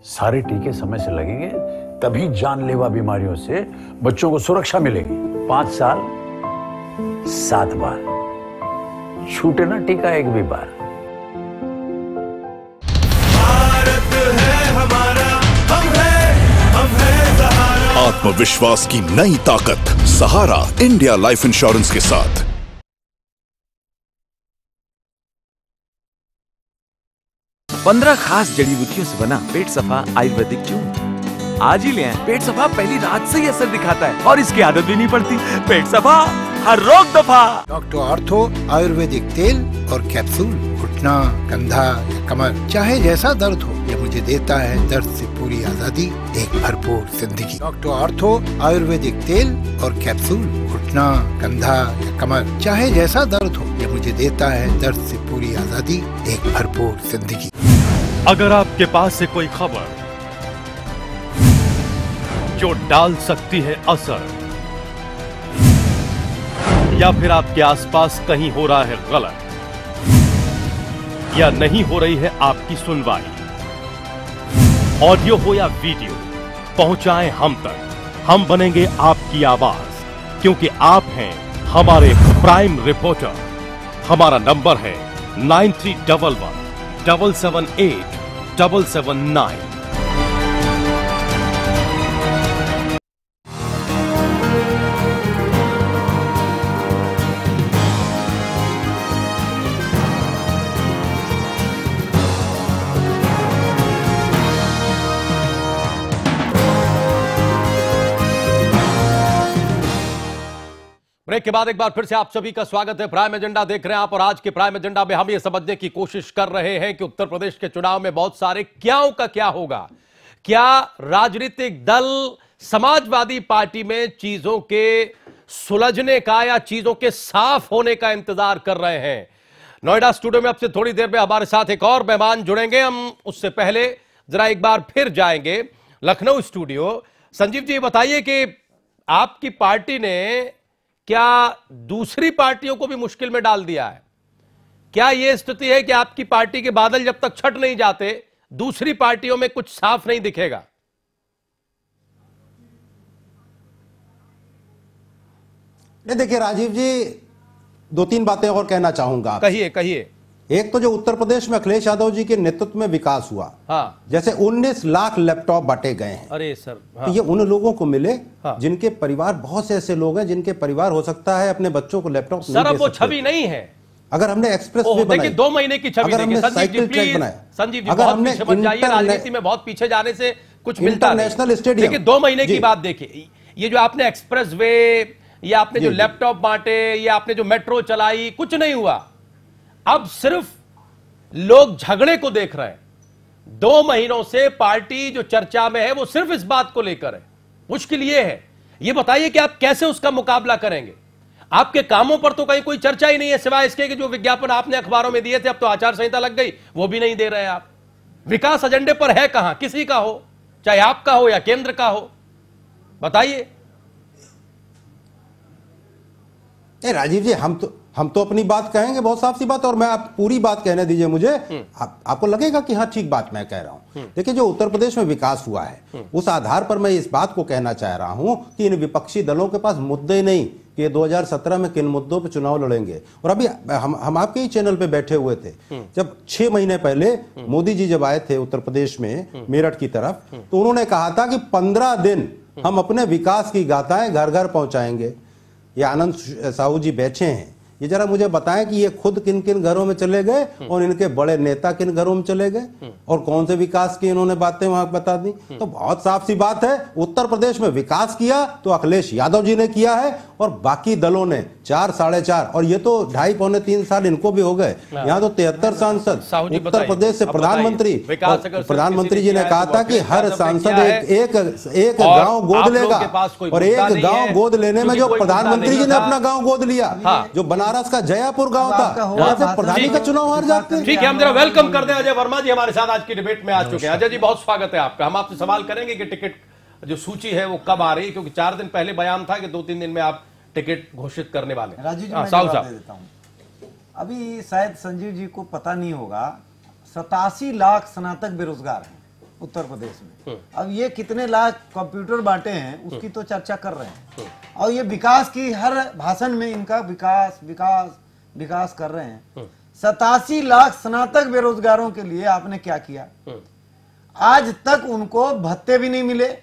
सारे टीके समय से लगेंगे, तभी जानलेवा बीमारियों से बच्चों को सुरक्षा मिलेगी। 5 साल 7 बार छूटे ना टीका एक भी बार। भारत है हमारा, हम है सहारा। आत्मविश्वास की नई ताकत सहारा इंडिया लाइफ इंश्योरेंस के साथ। पंद्रह खास जड़ी बूटियों से बना पेट सफा आयुर्वेदिक चूर्ण आज ही ले आएं। पेट सफा पहली रात से ही असर दिखाता है और इसकी आदत भी नहीं पड़ती। पेट सफा, हर रोग दफा। डॉक्टर ऑर्थो आयुर्वेदिक तेल और कैप्सूल। घुटना, कंधा या कमर, चाहे जैसा दर्द हो, ये मुझे देता है दर्द से पूरी आजादी, एक भरपूर जिंदगी। डॉक्टर ऑर्थो आयुर्वेदिक तेल और कैप्सूल। घुटना, कंधा या कमर, चाहे जैसा दर्द हो, ये मुझे देता है दर्द से पूरी आजादी, एक भरपूर जिंदगी। अगर आपके पास से कोई खबर जो डाल सकती है असर, या फिर आपके आसपास कहीं हो रहा है गलत, या नहीं हो रही है आपकी सुनवाई, ऑडियो हो या वीडियो, पहुंचाएं हम तक। हम बनेंगे आपकी आवाज, क्योंकि आप हैं हमारे प्राइम रिपोर्टर। हमारा नंबर है 9311778779। ब्रेक के बाद एक बार फिर से आप सभी का स्वागत है। प्राइम एजेंडा देख रहे हैं आप, और आज के प्राइम एजेंडा में हम ये समझने की कोशिश कर रहे हैं कि उत्तर प्रदेश के चुनाव में बहुत सारे क्याओं का क्या होगा। क्या राजनीतिक दल समाजवादी पार्टी में चीजों के सुलझने का या चीजों के साफ होने का इंतजार कर रहे हैं? नोएडा स्टूडियो में अब से थोड़ी देर में हमारे साथ एक और मेहमान जुड़ेंगे। हम उससे पहले जरा एक बार फिर जाएंगे लखनऊ स्टूडियो। संजीव जी, बताइए कि आपकी पार्टी ने क्या दूसरी पार्टियों को भी मुश्किल में डाल दिया है? क्या यह स्थिति है कि आपकी पार्टी के बादल जब तक छट नहीं जाते, दूसरी पार्टियों में कुछ साफ नहीं दिखेगा? नहीं, देखिए राजीव जी, दो तीन बातें और कहना चाहूंगा। कहिए कहिए। एक तो जो उत्तर प्रदेश में अखिलेश यादव जी के नेतृत्व में विकास हुआ, हाँ। जैसे 19 लाख लैपटॉप बांटे गए हैं। अरे सर, हाँ। तो ये उन लोगों को मिले, हाँ। जिनके परिवार, बहुत से ऐसे लोग हैं जिनके परिवार हो सकता है अपने बच्चों को लैपटॉप सर, अब वो छवि नहीं है। अगर हमने एक्सप्रेस वे बनाई, 2 महीने की छवि, अगर हमने साइकिल ट्रैक बनाया, संजीव जी, अगर हमने राजनीति में बहुत पीछे जाने से कुछ मिलता नहीं। इंटरनेशनल स्टेडियम, देखिए 2 महीने की बात देखिए, ये जो आपने एक्सप्रेस वे या आपने जो लैपटॉप बांटे या आपने जो मेट्रो चलाई, कुछ नहीं हुआ। अब सिर्फ लोग झगड़े को देख रहे हैं। 2 महीनों से पार्टी जो चर्चा में है वो सिर्फ इस बात को लेकर है। मुश्किल ये है, ये बताइए कि आप कैसे उसका मुकाबला करेंगे? आपके कामों पर तो कहीं कोई चर्चा ही नहीं है, सिवाय इसके कि जो विज्ञापन आपने अखबारों में दिए थे, अब तो आचार संहिता लग गई, वो भी नहीं दे रहे हैं आप। विकास एजेंडे पर है कहां किसी का हो, चाहे आपका हो या केंद्र का हो, बताइए। राजीव जी, हम तो अपनी बात कहेंगे, बहुत साफ सी बात, और मैं आप पूरी बात कहने दीजिए मुझे। आपको लगेगा कि हाँ ठीक बात मैं कह रहा हूं। देखिए, जो उत्तर प्रदेश में विकास हुआ है, उस आधार पर मैं इस बात को कहना चाह रहा हूं कि इन विपक्षी दलों के पास मुद्दे नहीं कि 2017 में किन मुद्दों पर चुनाव लड़ेंगे। और अभी हम आपके ही चैनल पे बैठे हुए थे, जब 6 महीने पहले मोदी जी जब आए थे उत्तर प्रदेश में मेरठ की तरफ, तो उन्होंने कहा था कि 15 दिन हम अपने विकास की गाथाएं घर घर पहुंचाएंगे। ये आनंद साहू जी बैठे हैं, ये जरा मुझे बताएं कि ये खुद किन किन घरों में चले गए और इनके बड़े नेता किन घरों में चले गए और कौन से विकास की इन्होंने बातें वहां बता दी। तो बहुत साफ सी बात है, उत्तर प्रदेश में विकास किया तो अखिलेश यादव जी ने किया है, और बाकी दलों ने 4 साढ़े 4, और ये तो 2.5 पौने 3 साल इनको भी हो गए। यहाँ तो 73 सांसद उत्तर प्रदेश से प्रधानमंत्री जी ने कहा था कि हर सांसद एक गांव गोद लेगा, और एक गांव गोद लेने में जो प्रधानमंत्री जी ने अपना गांव गोद लिया, जो बनारस का जयपुर गांव था, वहां से प्रधानी का चुनाव हार जाते हैं। ठीक है, हम जरा वेलकम कर दें अजय वर्मा जी, हमारे साथ आज की डिबेट में आ चुके हैं। अजय जी, बहुत स्वागत है आपका। हम आपसे सवाल करेंगे कि टिकट जो सूची है वो कब आ रही है, क्योंकि 4 दिन पहले बयान था कि 2-3 दिन में आप टिकट घोषित करने वाले। राजीव जी, मैं जवाब दे देता हूं। अभी शायद संजीव जी को पता नहीं होगा, 87 लाख स्नातक बेरोजगार हैं उत्तर प्रदेश में। अब ये कितने लाख कंप्यूटर बांटे हैं उसकी तो चर्चा कर रहे हैं, और ये विकास की हर भाषण में इनका विकास विकास विकास कर रहे हैं। 87 लाख स्नातक बेरोजगारों के लिए आपने क्या किया? आज तक उनको भत्ते भी नहीं मिले।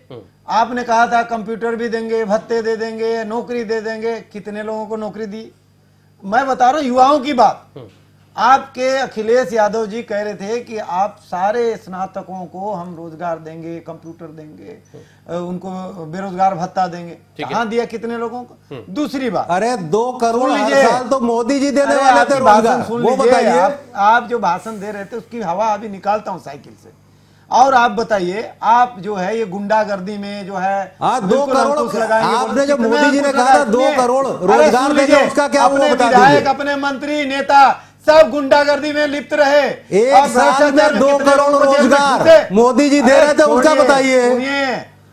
आपने कहा था कंप्यूटर भी देंगे, भत्ते दे देंगे, नौकरी दे देंगे। कितने लोगों को नौकरी दी? मैं बता रहा हूं युवाओं की बात। आपके अखिलेश यादव जी कह रहे थे कि आप सारे स्नातकों को हम रोजगार देंगे, कंप्यूटर देंगे, उनको बेरोजगार भत्ता देंगे। कहां दिया? कितने लोगों को? दूसरी बात, अरे 2 करोड़ हर साल तो मोदी जी देने वाले थे रोजगार। वो बताइए, आप जो भाषण दे रहे थे उसकी हवा अभी निकालता हूं साइकिल से। और आप बताइए, आप जो है ये गुंडागर्दी में जो है 2 करोड़ आपने जो मोदी जी ने कहा था 2 करोड़ रोजगार देंगे, उसका क्या? अपने विधायक, अपने मंत्री, नेता सब गुंडागर्दी में लिप्त रहे। एक साल में 2 करोड़ रोजगार मोदी जी दे रहे थे, उसका बताइए।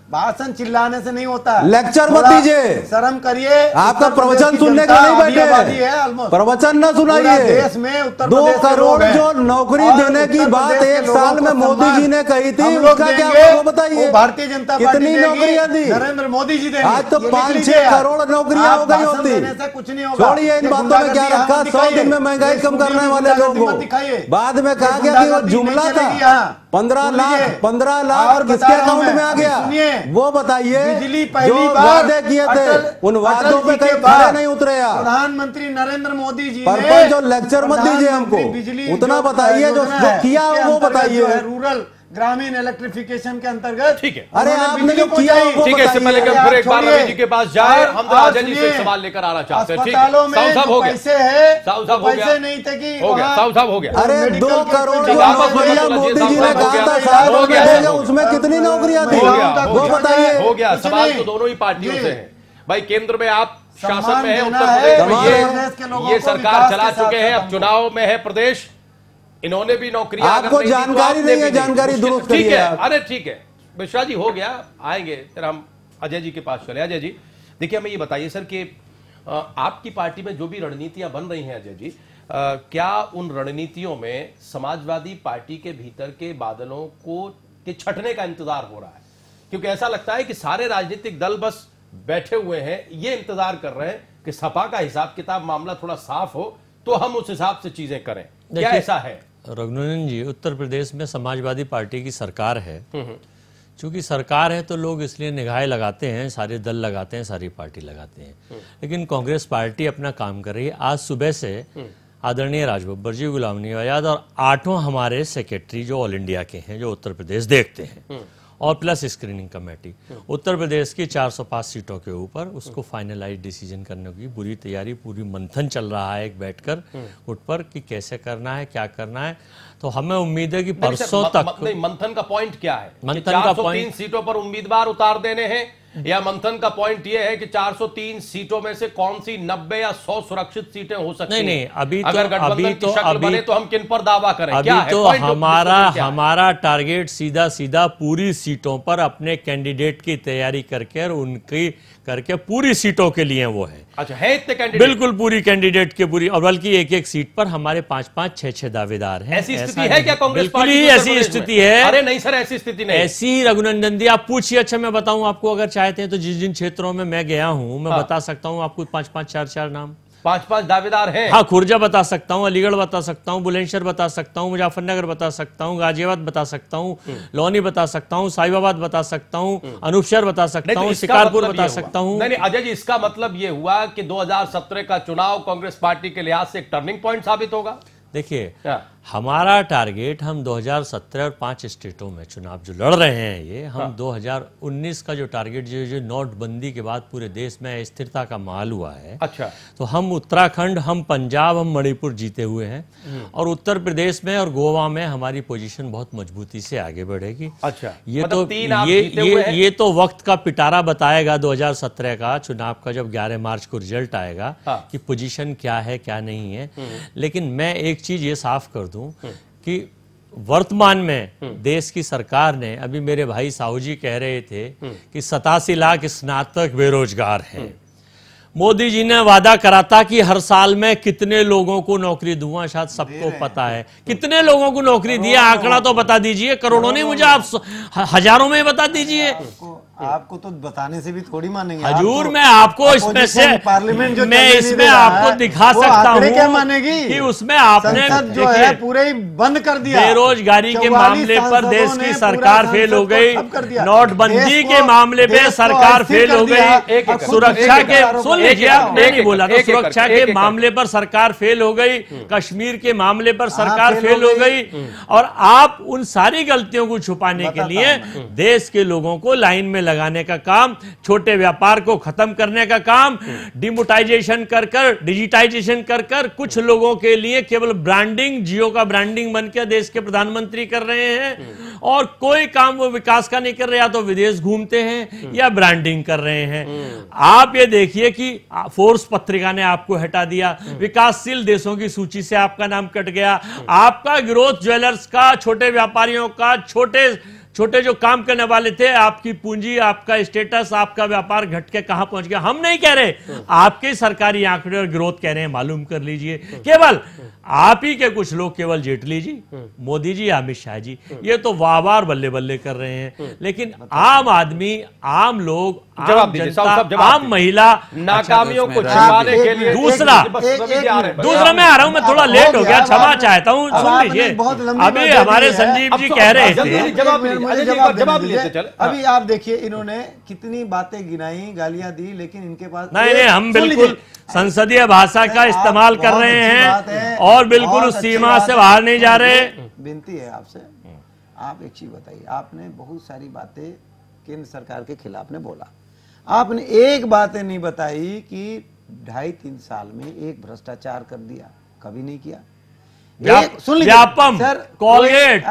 भाषण चिल्लाने से नहीं होता। लेक्चर मत दीजिए, शर्म करिए। आपका प्रवचन सुनने के नहीं बैठे, प्रवचन न सुनाइए। देश में उत्तर 2 करोड़ जो नौकरी देने की बात 1 साल में मोदी जी ने कही थी, उसका क्या वो बताइए। भारतीय जनता पार्टी कितनी नौकरियां दी? नरेंद्र मोदी जी देंगे। आज तो 5-6 करोड़ नौकरियां हो गई होती। कुछ नहीं होगा। छोड़िए इन बातों में क्या रखा, 100 दिन में महंगाई कम करने वाले लोगों को। बाद में कहा गया कि वो जुमला था। 15 लाख किसके अकाउंट में आ गया वो बताइए। बिजली जो पहली बार वादे किए थे उन वादों पे कहीं खड़े नहीं उतरे यार। प्रधानमंत्री नरेंद्र मोदी जी पर जो लेक्चर मत दीजिए हमको, उतना बताइए जो किया वो बताइए। रूरल ग्रामीण इलेक्ट्रिफिकेशन के अंतर्गत। ठीक है, अरे आपने जो किया वो ठीक है। इससे पहले कि हम फिर एक बार रवि जी के पास जाए, हम राजा जी से सवाल लेकर आना चाहते हैं। अस्पतालों में जो पैसे है, पैसे नहीं थे कि हो गया, साहब हो गया। अरे 2 करोड़ नौकरियां मोदी जी ने कहा था साल हो गया, उसमें कितनी नौकरियां थी वो बताइए। हो गया, सवाल तो दोनों ही पार्टियों से है भाई। केंद्र में आप शासन में है, उत्तर प्रदेश में ये सरकार चला चुके हैं, अब चुनाव में है प्रदेश, इन्होंने भी नौकरियां आपको जानकारी नहीं है, जानकारी दुरुस्त ठीक है। अरे ठीक है मिश्रा जी, हो गया, आएंगे फिर हम अजय जी के पास चले। अजय जी देखिए, हमें ये बताइए सर कि आपकी पार्टी में जो भी रणनीतियां बन रही हैं अजय जी, क्या उन रणनीतियों में समाजवादी पार्टी के भीतर के बादलों को के छटने का इंतजार हो रहा है? क्योंकि ऐसा लगता है कि सारे राजनीतिक दल बस बैठे हुए हैं, ये इंतजार कर रहे हैं कि सपा का हिसाब किताब मामला थोड़ा साफ हो तो हम उस हिसाब से चीजें करें। क्या ऐसा है? रघुनंदन जी, उत्तर प्रदेश में समाजवादी पार्टी की सरकार है। चूंकि सरकार है तो लोग इसलिए निगाहें लगाते हैं, सारे दल लगाते हैं, सारी पार्टी लगाते हैं। लेकिन कांग्रेस पार्टी अपना काम कर रही है। आज सुबह से आदरणीय राजबब्बर जी, गुलाम नबी आजाद और 8 हमारे सेक्रेटरी जो ऑल इंडिया के हैं, जो उत्तर प्रदेश देखते हैं, और plus screening committee, Uttar Pradesh की 405 सीटों के ऊपर उसको फाइनलाइज डिसीजन करने की पूरी तैयारी, पूरी मंथन चल रहा है एक बैठकर उठ पर कि कैसे करना है, क्या करना है। तो हमें उम्मीद है कि परसों तक। मंथन का पॉइंट क्या है? मंथन का पॉइंट 3 सीटों पर उम्मीदवार उतार देने हैं, या मंथन का पॉइंट यह है कि 403 सीटों में से कौन सी 90 या 100 सुरक्षित सीटें हो सकती हैं? नहीं, अभी अगर गठबंधन की शक्ल बने तो हम किन पर दावा करें? अभी क्या तो है? हमारा टारगेट सीधा पूरी सीटों पर अपने कैंडिडेट की तैयारी करके और उनकी करके पूरी सीटों के लिए वो है। अच्छा, है इतने कैंडिडेट? बिल्कुल पूरी कैंडिडेट के पूरी, और बल्कि एक सीट पर हमारे 5-5, 6-6 दावेदार हैं। ऐसी स्थिति है क्या कांग्रेस पार्टी की? ऐसी स्थिति है? अरे नहीं सर, ऐसी स्थिति नहीं। ऐसी रघुनंदन जी आप पूछिए। अच्छा मैं बताऊं आपको, अगर चाहते हैं तो जिन क्षेत्रों में मैं गया हूं मैं बता सकता हूं आपको 5-5, 4-4 नाम। 5-5 दावेदार हैं? हाँ, खुर्जा बता सकता हूँ, अलीगढ़ बता सकता हूँ, बुलंदशहर बता सकता हूँ, मुजफ्फरनगर बता सकता हूँ, गाजियाबाद बता सकता हूँ, लौनी बता सकता हूँ, साहिबाबाद बता सकता हूँ, अनूपशहर बता सकता हूँ, शिकारपुर बता सकता हूँ। नहीं अजय जी, इसका मतलब ये हुआ कि 2017 का चुनाव कांग्रेस पार्टी के लिहाज से एक टर्निंग पॉइंट साबित होगा। देखिए, हमारा टारगेट, हम 2017 और 5 स्टेटों में चुनाव जो लड़ रहे हैं, ये हम 2019 का जो टारगेट जो नोटबंदी के बाद पूरे देश में स्थिरता का माहौल हुआ है। अच्छा, तो हम उत्तराखंड, हम पंजाब, हम मणिपुर जीते हुए हैं, और उत्तर प्रदेश में और गोवा में हमारी पोजीशन बहुत मजबूती से आगे बढ़ेगी। अच्छा, ये मतलब तो ये तो वक्त का पिटारा बताएगा 2017 का चुनाव का, जब 11 मार्च को रिजल्ट आएगा कि पोजीशन क्या है क्या नहीं है। लेकिन मैं एक चीज ये साफ कर दूं कि वर्तमान में देश की सरकार ने, अभी मेरे भाई साहू जी कह रहे थे कि 87 लाख स्नातक बेरोजगार हैं। मोदी जी ने वादा करा था कि हर साल में कितने लोगों को नौकरी दूंगा, शायद सबको पता है कितने लोगों को नौकरी दिया, आंकड़ा तो बता दीजिए। करोड़ों नहीं, मुझे आप हजारों में बता दीजिए। आपको तो बताने से भी थोड़ी मानेंगे हजूर। मैं आपको इसमें से पार्लियामेंट मैं इसमें आपको दिखा सकता हूँ क्या मानेगी कि उसमें आपने जो है पूरे ही बंद कर दिया। बेरोजगारी के मामले पर देश की सरकार फेल हो गई, नोटबंदी के मामले पे सरकार फेल हो गई, सुरक्षा के, सुन लीजिए आपने नहीं बोला तो, सुरक्षा के मामले पर सरकार फेल हो गई, कश्मीर के मामले पर सरकार फेल हो गई, और आप उन सारी गलतियों को छुपाने के लिए देश के लोगों को लाइन में लगाने का काम, छोटे व्यापार को खत्म करने का काम, डिमोटाइजेशन कर कर, डिजिटाइजेशन कर कर, कुछ लोगों के लिए केवल ब्रांडिंग, जियो का ब्रांडिंग बनकर देश के प्रधानमंत्री कर रहे हैं, और कोई काम वो विकास का नहीं कर रहे, या तो विदेश घूमते हैं या ब्रांडिंग कर रहे हैं। आप ये देखिए कि फोर्स पत्रिका ने आपको हटा दिया, विकासशील देशों की सूची से आपका नाम कट गया, आपका ग्रोथ ज्वेलर्स का, छोटे व्यापारियों का, छोटे जो काम करने वाले थे, आपकी पूंजी, आपका स्टेटस, आपका व्यापार घट के कहां पहुंच गया। हम नहीं कह रहे, आपके सरकारी आंकड़े और ग्रोथ कह रहे हैं, मालूम कर लीजिए। केवल आप ही के कुछ लोग, केवल जेटली जी, मोदी जी, अमित शाह जी, ये तो वाह बल्ले बल्ले कर रहे हैं, लेकिन आम आदमी, आम लोग, आम जनता, आम महिला, नाकामियों को छिपाने के लिए दूसरा मैं आ रहा हूं, मैं थोड़ा लेट हो गया, क्षमा चाहता हूं। सुन लीजिए, अभी हमारे संजीव जी कह रहे थे, जवाब लेते। अभी आप देखिए इन्होंने कितनी बातें गिनाई, गालियां दी, लेकिन इनके पास नहीं, हम बिल्कुल संसदीय भाषा का इस्तेमाल कर रहे हैं और बिल्कुल उस सीमा से बाहर नहीं जा रहे। विनती है आपसे, आप एक चीज बताइए, आपने बहुत सारी बातें केंद्र सरकार के खिलाफ ने बोला, आपने एक बात नहीं बताई कि 2.5-3 साल में एक भ्रष्टाचार कर दिया, कभी नहीं किया। सुन लीजिए, व्यापम, कोलगेट,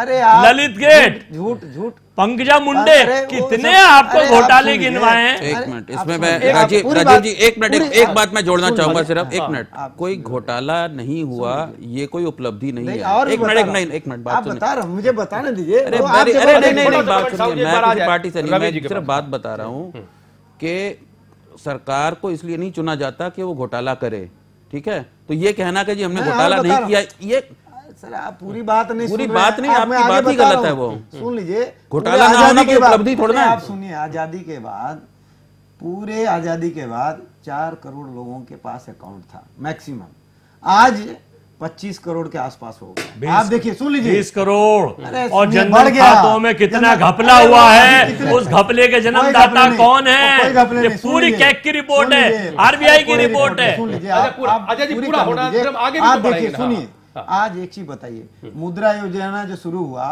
ललित गेट, झूठ, पंकजा मुंडे, कितने आपको घोटाले गिनवाए हैं। एक मिनट, इसमें मैं राजीव जी एक मिनट, एक बात मैं जोड़ना चाहूंगा सिर्फ, एक मिनट। कोई घोटाला नहीं हुआ, ये कोई उपलब्धि नहीं है। एक मिनट बात बता रहा हूँ, मुझे बताने दीजिए। नहीं, बात सुनिए, मैं किसी पार्टी से नहीं, मैं सिर्फ बात बता रहा हूँ कि सरकार को इसलिए नहीं चुना जाता कि वो घोटाला करे, ठीक है। तो ये कहना कि जी हमने घोटाला नहीं किया, ये सर आप पूरी बात नहीं, पूरी बात नहीं, आपकी बात ही गलत है। वो सुन लीजिए, घोटाला ना होना कोई उपलब्धि थोड़ा ना। आप सुनिए, आजादी के बाद, पूरे आजादी के बाद 4 करोड़ लोगों के पास अकाउंट था मैक्सिमम, आज 25 करोड़ के आसपास हो गया। आप देखिए, सुन लीजिए, 20 करोड़ और जनधन खातों में कितना घपला हुआ है, उस घपले के जन्मदाता कौन है, ये पूरी कैग की रिपोर्ट है, आरबीआई की रिपोर्ट है। आप देखिए, सुनिए, आज एक चीज बताइए, मुद्रा योजना जो शुरू हुआ,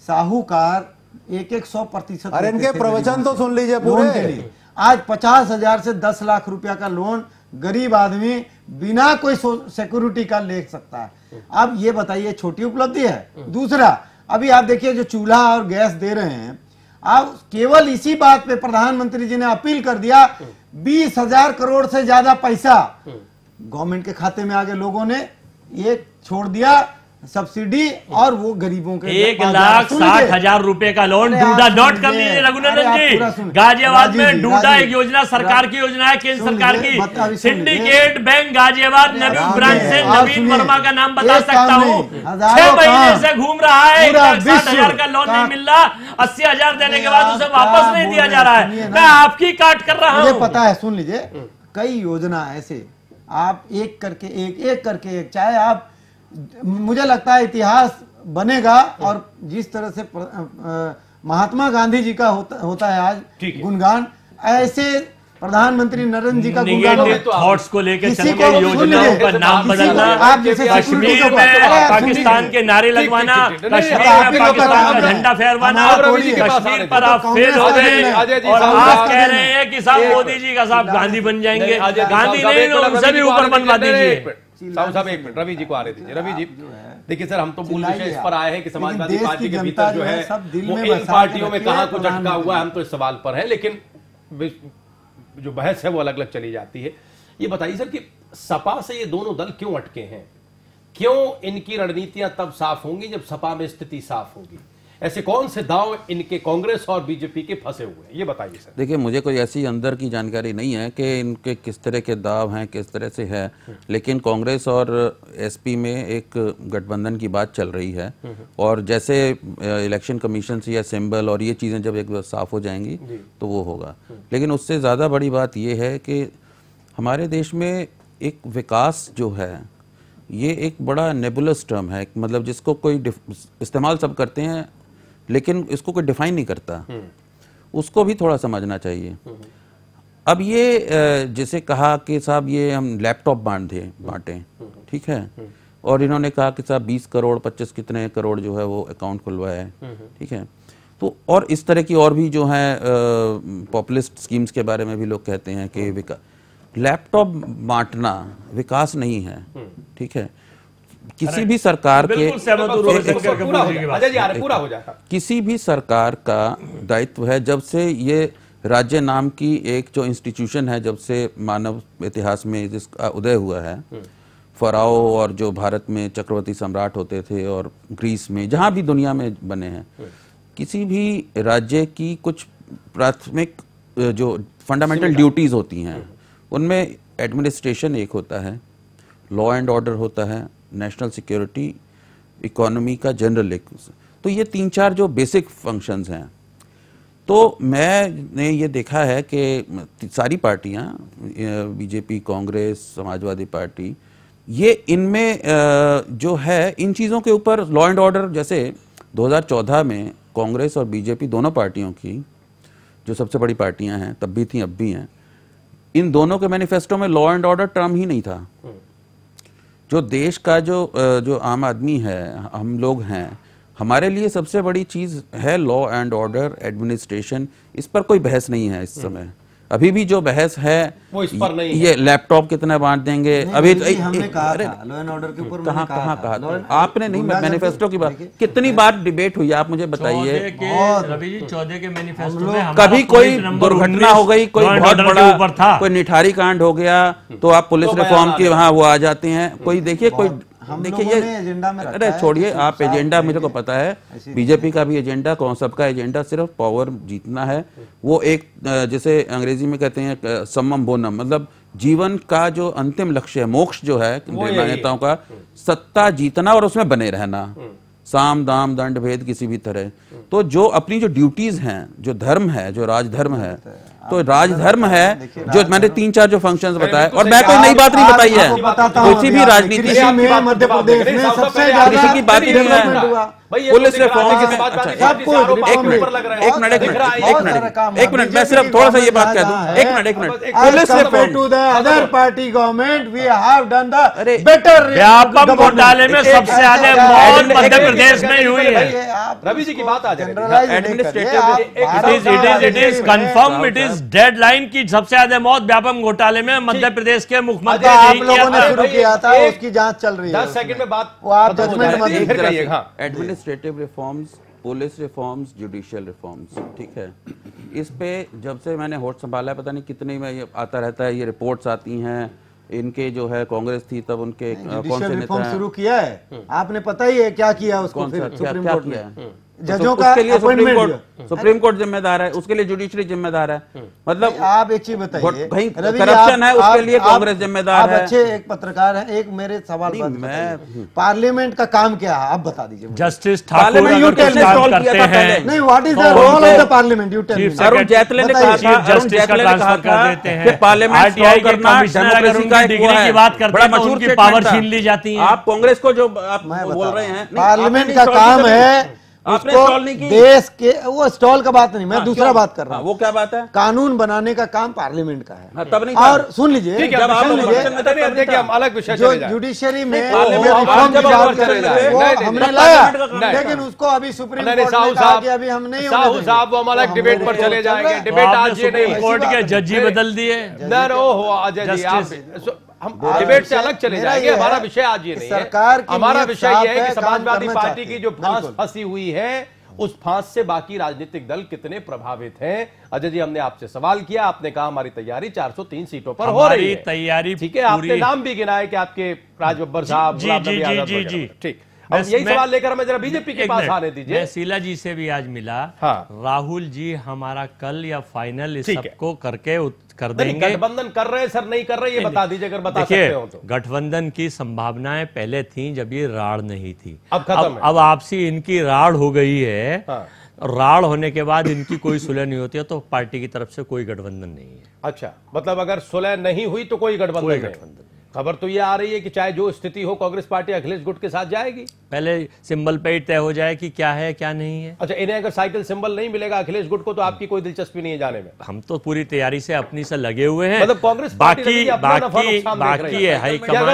साहूकार 100% अरे इनके प्रवचन तो सुन लीजिए पूरे। आज 50,000 से 10 लाख रुपया का लोन गरीब आदमी बिना कोई सिक्योरिटी का ले सकता है। अब ये बताइए, छोटी उपलब्धि है। दूसरा, अभी आप देखिए जो चूल्हा और गैस दे रहे हैं, आप केवल इसी बात पे प्रधानमंत्री जी ने अपील कर दिया, 20,000 करोड़ से ज्यादा पैसा गवर्नमेंट के खाते में आगे लोगों ने ये छोड़ दिया सब्सिडी, और वो गरीबों के 1,60,000 रुपए का लोन डूडा नोट कर लीजिए रघुनंदन जी। गाजियाबाद में डूडा एक योजना, सरकार की योजना है, केंद्र सरकार की। सिंडिकेट बैंक गाजियाबाद नवीन ब्रांच से नवीन वर्मा का नाम बता सकता हूँ, 6 महीने से घूम रहा है, 1,60,000 का लोन नहीं मिल रहा, 80,000 देने के बाद उसे वापस नहीं दिया जा रहा है। मैं आपकी काट कर रहा हूँ, पता है। सुन लीजिए, कई योजना ऐसे आप एक करके एक, चाहे आप, मुझे लगता है इतिहास बनेगा। और जिस तरह से महात्मा गांधी जी का होता है आज गुणगान, ऐसे प्रधानमंत्री नरेंद्र जी का गुणगान थॉट्स को लेकर चल के योजनाओं का नाम बदलना, कश्मीर में पाकिस्तान के नारे लगवाना, कश्मीर में पाकिस्तान का झंडा फहरवाना, कश्मीर पर आप फेल हो गए और आप कह रहे हैं कि साहब मोदी जी का साहब गांधी बन जाएंगे। गांधी नहीं, उनसे भी ऊपर बनवा दीजिए। साहब एक मिनट, रवि जी को आने दीजिए। रवि जी देखिए सर, हम तो मूल विषय इस पर आए हैं कि समाजवादी पार्टी के भीतर जो है वो इन पार्टियों में कहां कुछ अटका हुआ है, हम तो इस सवाल पर है, लेकिन जो बहस है वो अलग अलग चली जाती है। ये बताइए सर कि सपा से ये दोनों दल क्यों अटके हैं, क्यों इनकी रणनीतियां तब साफ होंगी जब सपा में स्थिति साफ होगी? ऐसे कौन से दांव इनके कांग्रेस और बीजेपी के फंसे हुए हैं, ये बताइए सर। देखिए, मुझे कोई ऐसी अंदर की जानकारी नहीं है कि इनके किस तरह के दाव हैं, किस तरह से है, लेकिन कांग्रेस और एसपी में एक गठबंधन की बात चल रही है। और जैसे इलेक्शन कमीशन से या सिंबल और ये चीज़ें जब एक बार साफ हो जाएंगी तो वो होगा। लेकिन उससे ज़्यादा बड़ी बात ये है कि हमारे देश में एक विकास जो है, ये एक बड़ा नेबुलस टर्म है, मतलब जिसको कोई इस्तेमाल सब करते हैं लेकिन इसको कोई डिफाइन नहीं करता, उसको भी थोड़ा समझना चाहिए। अब ये जैसे कहा कि साहब ये हम लैपटॉप बांटे, ठीक है, और इन्होंने कहा कि साहब 20 करोड़ 25 कितने करोड़ जो है वो अकाउंट खुलवाया है, ठीक है। तो और इस तरह की और भी जो है पॉपुलिस्ट स्कीम्स के बारे में भी लोग कहते हैं कि लैपटॉप बांटना विकास नहीं है, ठीक है। किसी भी सरकार के किसी भी सरकार का दायित्व है, जब से ये राज्य नाम की एक जो इंस्टीट्यूशन है, जब से मानव इतिहास में जिसका उदय हुआ है, फराओ और जो भारत में चक्रवर्ती सम्राट होते थे और ग्रीस में, जहां भी दुनिया में बने हैं, किसी भी राज्य की कुछ प्राथमिक जो फंडामेंटल ड्यूटीज होती हैं उनमें एडमिनिस्ट्रेशन एक होता है, लॉ एंड ऑर्डर होता है, नेशनल सिक्योरिटी, इकोनॉमी का जनरल एक, तो ये 3-4 जो बेसिक फंक्शंस हैं। तो मैंने ये देखा है कि सारी पार्टियां, बीजेपी, कांग्रेस, समाजवादी पार्टी, ये इनमें जो है इन चीज़ों के ऊपर लॉ एंड ऑर्डर, जैसे 2014 में कांग्रेस और बीजेपी दोनों पार्टियों की, जो सबसे बड़ी पार्टियां हैं तब भी थी अब भी हैं, इन दोनों के मैनिफेस्टो में लॉ एंड ऑर्डर टर्म ही नहीं था। जो देश का जो आम आदमी है, हम लोग हैं, हमारे लिए सबसे बड़ी चीज है लॉ एंड ऑर्डर, एडमिनिस्ट्रेशन। इस पर कोई बहस नहीं है इस समय। अभी भी जो बहस है वो इस पर नहीं ये लैपटॉप कितना बांट देंगे, अभी हमने कहा था लॉ एंड ऑर्डर के ऊपर, कहाँ कहा आपने नहीं, मैनिफेस्टो की बात कितनी बार डिबेट हुई आप मुझे बताइए। रवि जी 14 के मैनिफेस्टो में कभी कोई दुर्घटना हो गई, कोई बहुत बड़ा कोई निठारी कांड हो गया तो आप पुलिस रिफॉर्म की वहाँ वो आ जाते हैं। कोई देखिए, कोई देखिए ये एजेंडा में, अरे छोड़िए आप एजेंडा, मुझे को पता है बीजेपी का भी एजेंडा, कौन सबका एजेंडा सिर्फ पावर जीतना है। वो एक जैसे अंग्रेजी में कहते हैं सम्मम बोनम, मतलब जीवन का जो अंतिम लक्ष्य है, मोक्ष जो है नेताओं का, सत्ता जीतना और उसमें बने रहना, साम दाम दंड भेद किसी भी तरह। तो जो अपनी जो ड्यूटीज हैं, जो धर्म है, जो राजधर्म है, तो राजधर्म है जो मैंने 3-4 जो फंक्शंस बताए, और मैं कोई नई बात नहीं बताई है, किसी भी राजनीति में मध्य प्रदेश में सबसे किसी की बात ही नहीं है। पुलिस रिफॉर्म एक मिनट मैं सिर्फ थोड़ा सा ये बात कह दूं, एक minute police reform to the other party government we have done the better. व्यापक घोटाले में सबसे ज्यादा मौत मध्य प्रदेश में हुई है। रवि जी की बात आ जाए, it is confirm, it is deadline की सबसे ज्यादा मौत व्यापक घोटाले में मध्य प्रदेश के मुख्यमंत्री आप लोगों ने शुरू किया था, उसकी जांच चल रही है। 10 सेकंड में बात, आप जजमेंट मत दीजिए। Administrative reforms, police reforms, judicial reforms, ठीक है, इस पे जब से मैंने होठ संभाला है पता नहीं कितने में ये आता रहता है, ये रिपोर्ट्स आती हैं इनके, जो है कांग्रेस थी तब उनके कौन से नेता शुरू किया है आपने, पता ही है क्या किया उसको, फिर सुप्रीम कोर्ट में जजों का सुप्रीम कोर्ट जिम्मेदार है, उसके लिए जुडिशरी जिम्मेदार है। मतलब आप एक चीज बताइए, भाई करप्शन है उसके लिए कांग्रेस जिम्मेदार है। अच्छे एक पत्रकार हैं, एक मेरे सवाल पार्लियामेंट का काम क्या है आप बता दीजिए। जस्टिस ठाकुर नहीं, what is the role of the parliament, you tell me. Arun Jaitley ने कहा था, जस्टिस का ट्रांसफर कर देते हैं कि पार्लियामेंट स्ट्रॉन्ग करना डेमोक्रेसी का डिग्री की बात करते हैं, उनकी पावर छीन ली जाती है। आप कांग्रेस को जो आप बोल रहे हैं, पार्लियामेंट का काम है आपने स्टॉल नहीं की, देश के, वो स्टॉल का बात नहीं, मैं दूसरा बात कर रहा हूँ। वो क्या बात है? कानून बनाने का काम पार्लियामेंट का है। तब नहीं, और सुन लीजिए, अलग विषय जो जुडिशरी में रिफॉर्म की बात कर रहे हैं वो हमने लाया, लेकिन उसको अभी सुप्रीम कोर्ट ने कहा कि अभी हम नहीं, साहब वो हम अलग डिबेट पर चले जाएंगे। डिबेट आज ये नहीं, कोर्ट के जज बदल दिए, अजय जी हम डिबेट से अलग चले जाएंगे। हमारा विषय आज ये नहीं है, सरकार हमारा विषय ये है कि समाजवादी पार्टी की जो फांस फंसी हुई है, उस फांस से बाकी राजनीतिक दल कितने प्रभावित हैं। अजय जी, हमने आपसे सवाल किया, आपने कहा हमारी तैयारी 403 सीटों पर हो रही है, तैयारी ठीक है, आपने नाम भी गिना है कि आपके राज बब्बर साहब, जी, ठीक। अब यही सवाल लेकर हमें जरा बीजेपी के पास आने दीजिए। मैं शीला जी से भी आज मिला, राहुल जी हमारा कल या फाइनल इस सबको करके कर देंगे। गठबंधन कर रहे हैं सर, नहीं कर रहे, ये बता दीजिए अगर बता सकते हो तो। गठबंधन की संभावनाएं पहले थी जब ये राड़ नहीं थी, अब खत्म है। अब आपसी इनकी राड़ हो गई है। राड़ होने के बाद इनकी कोई सुलह नहीं होती है, तो पार्टी की तरफ से कोई गठबंधन नहीं है। अच्छा, मतलब अगर सुलह नहीं हुई तो कोई गठबंधन। खबर तो ये आ रही है कि चाहे जो स्थिति हो, कांग्रेस पार्टी अखिलेश गुट के साथ जाएगी। पहले सिंबल पे ही तय हो जाए कि क्या है क्या नहीं है। अच्छा, इन्हें अगर साइकिल सिंबल नहीं मिलेगा अखिलेश गुट को, तो आपकी कोई दिलचस्पी नहीं है जाने में? हम तो पूरी तैयारी से अपनी से लगे हुए हैं। मतलब कांग्रेस बाकी है हाईकमान।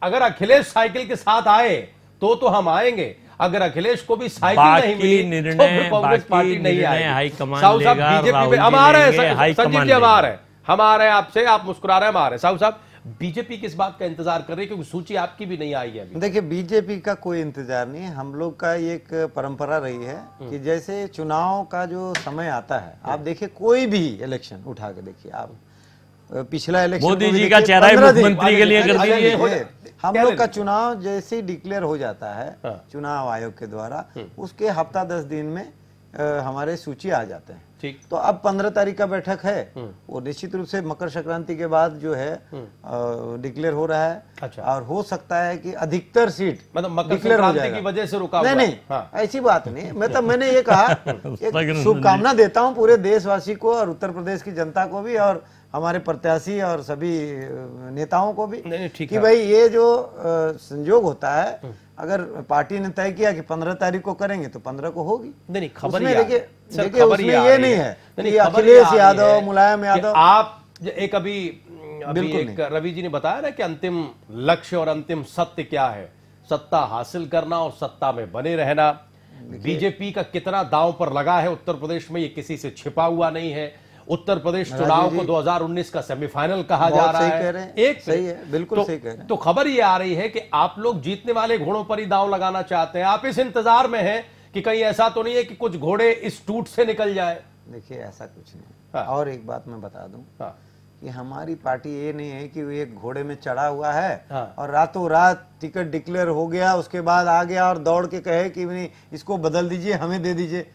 अगर अखिलेश साइकिल के साथ आए तो हम आएंगे, अगर अखिलेश को भी साइकिल नहीं मिली तो कांग्रेस पार्टी नहीं आएगी। साहू साहब, बीजेपी में हम आ रहे हैं, संजीव जी हम आ रहे हैं आपसे, आप मुस्कुरा रहे हैं, हम आ रहे हैं। साहू साहब, बीजेपी किस बात का इंतजार कर रही है, क्योंकि सूची आपकी भी नहीं आई है अभी? देखिए, बीजेपी का कोई इंतजार नहीं है। हम लोग का एक परंपरा रही है कि जैसे चुनाव का जो समय आता है, आप देखिए कोई भी इलेक्शन उठा के देखिए, आप पिछला इलेक्शन मोदी जी का चेहरा मुख्यमंत्री के लिए कर दीजिए। हम लोग का चुनाव जैसे डिक्लेयर हो जाता है चुनाव आयोग के द्वारा, उसके हफ्ता 10 दिन में हमारे सूची आ जाते हैं। ठीक। तो अब 15 तारीख का बैठक है, वो निश्चित रूप से मकर संक्रांति के बाद जो है डिक्लेयर हो रहा है। अच्छा। और हो सकता है कि अधिकतर सीट मतलब मकर डिक्लेयर हो संक्रांति जाएगा। की वजह से रुका नहीं हुआ है। नहीं हाँ। ऐसी बात नहीं, मैंने ये कहा एक शुभकामना देता हूँ पूरे देशवासी को और उत्तर प्रदेश की जनता को भी और हमारे प्रत्याशी और सभी नेताओं को भी कि भाई ये जो संयोग होता है, अगर पार्टी ने तय किया कि 15 तारीख को करेंगे तो 15 को होगी। नहीं खबर उसमें देखिए उसमें ये नहीं है कि अखिलेश यादव, मुलायम यादव, आप एक अभी एक रवि जी ने बताया ना कि अंतिम लक्ष्य और अंतिम सत्य क्या है, सत्ता हासिल करना और सत्ता में बने रहना। बीजेपी का कितना दांव पर लगा है उत्तर प्रदेश में, ये किसी से छिपा हुआ नहीं है। उत्तर प्रदेश चुनाव को 2019 का सेमीफाइनल कहा जा रहा है। एक सही है, बिल्कुल सही कह रहे हैं। तो खबर ये आ रही है कि आप लोग जीतने वाले घोड़ों पर ही दांव लगाना चाहते हैं। आप इस इंतजार में हैं कि कहीं ऐसा तो नहीं है कि कुछ घोड़े इस टूट से निकल जाए। देखिए ऐसा कुछ नहीं। और एक बात मैं बता दूं कि हमारी पार्टी ये नहीं है कि वो एक घोड़े में चढ़ा हुआ है और रातों रात टिकट डिक्लेयर हो गया उसके बाद आ गया और दौड़ के कहे कि नहीं इसको बदल दीजिए, हमें दे दीजिए।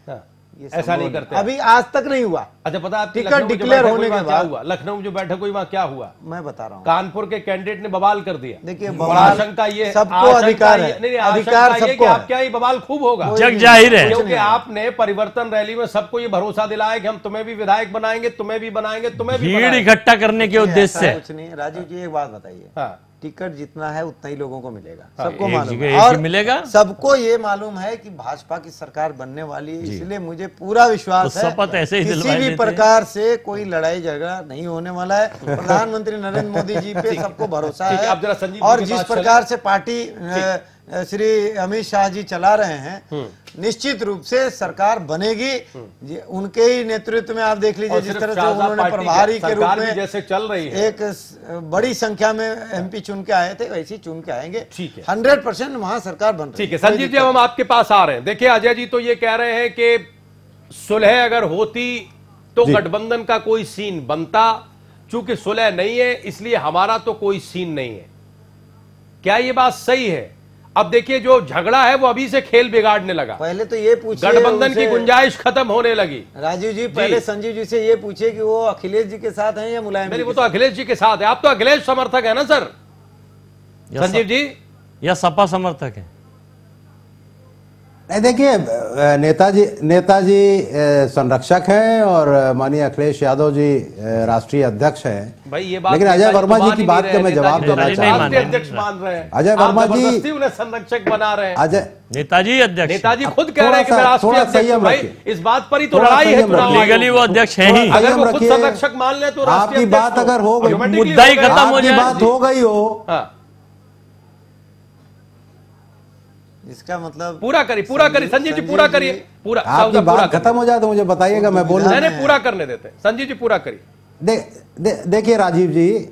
ऐसा नहीं करते, अभी आज तक नहीं हुआ। अच्छा पता है टिकट डिक्लेयर होने के बाद हुआ, लखनऊ जो बैठक हुई वहां क्या हुआ मैं बता रहा हूँ। कानपुर के कैंडिडेट ने बवाल कर दिया। देखिए आशंका ये सबको अधिकार है, अधिकार सबको, आप क्या ये बवाल खूब होगा, जग जाहिर है, क्योंकि आपने परिवर्तन रैली में सबको ये भरोसा दिलाया कि हम तुम्हें भी विधायक बनाएंगे, तुम्हें भी बनाएंगे, तुम्हें भी भीड़ इकट्ठा करने के उद्देश्य से। कुछ नहीं। राजीव जी एक बात बताइए, टिकट जितना है उतना ही लोगों को मिलेगा, सबको एक मालूम जगह है एक और ही मिलेगा। सबको ये मालूम है कि भाजपा की सरकार बनने वाली है, इसलिए मुझे पूरा विश्वास तो शपथ ऐसे ही किसी दिलवाए भी देते प्रकार से कोई लड़ाई झगड़ा नहीं होने वाला है। प्रधानमंत्री नरेंद्र मोदी जी पे सबको भरोसा ठीक है, अब जरा है संजीव और जी के जिस पास प्रकार से पार्टी श्री अमित शाह जी चला रहे हैं, निश्चित रूप से सरकार बनेगी। उनके ही नेतृत्व में आप देख लीजिए जिस तरह से उन्होंने प्रभारी के रूप में जैसे चल रही है, एक बड़ी संख्या में एमपी चुन के आए थे, वैसे चुन के आएंगे। ठीक है, 100% वहां सरकार बन रही है। ठीक है संजीव जी, हम आपके पास आ रहे हैं। देखिए अजय जी तो ये कह रहे हैं कि सुलह अगर होती तो गठबंधन का कोई सीन बनता, चूंकि सुलह नहीं है इसलिए हमारा तो कोई सीन नहीं है। क्या ये बात सही है? अब देखिए जो झगड़ा है वो अभी से खेल बिगाड़ने लगा। पहले तो ये पूछिए, गठबंधन की गुंजाइश खत्म होने लगी। राजीव जी पहले संजीव जी से ये पूछिए कि वो अखिलेश जी के साथ हैं या मुलायम जी? वो तो अखिलेश जी के साथ है। आप तो अखिलेश समर्थक है ना सर संजीव जी, या सपा समर्थक है? नहीं देखिए, नेताजी संरक्षक हैं और माननीय अखिलेश यादव जी राष्ट्रीय अध्यक्ष हैं। भाई ये बात लेकिन अजय वर्मा जी की बात का मैं जवाब देना चाहता हूं। अध्यक्ष मान रहे हैं, अजय वर्मा जी उन्हें संरक्षक बना रहे हैं। अजय नेताजी अध्यक्ष, नेताजी खुद कह रहे हैं कि मैं राष्ट्रीय अध्यक्ष। भाई इस बात पर ही तो लड़ाई है, लीगली वो अध्यक्ष है ही। अगर वो खुद संरक्षक मान ले तो आपकी बात अगर हो गई, मुद्दा ही खत्म हो जाए, बात हो गई हो, इसका मतलब पूरा करिए संजीव जी, पूरा करिए, पूरा आपकी बात खत्म हो जाए तो मुझे बताइएगा, मैं बोल रहा हूं। पूरा करने देते हैं संजीव जी, पूरा करिए। देखिए राजीव जी,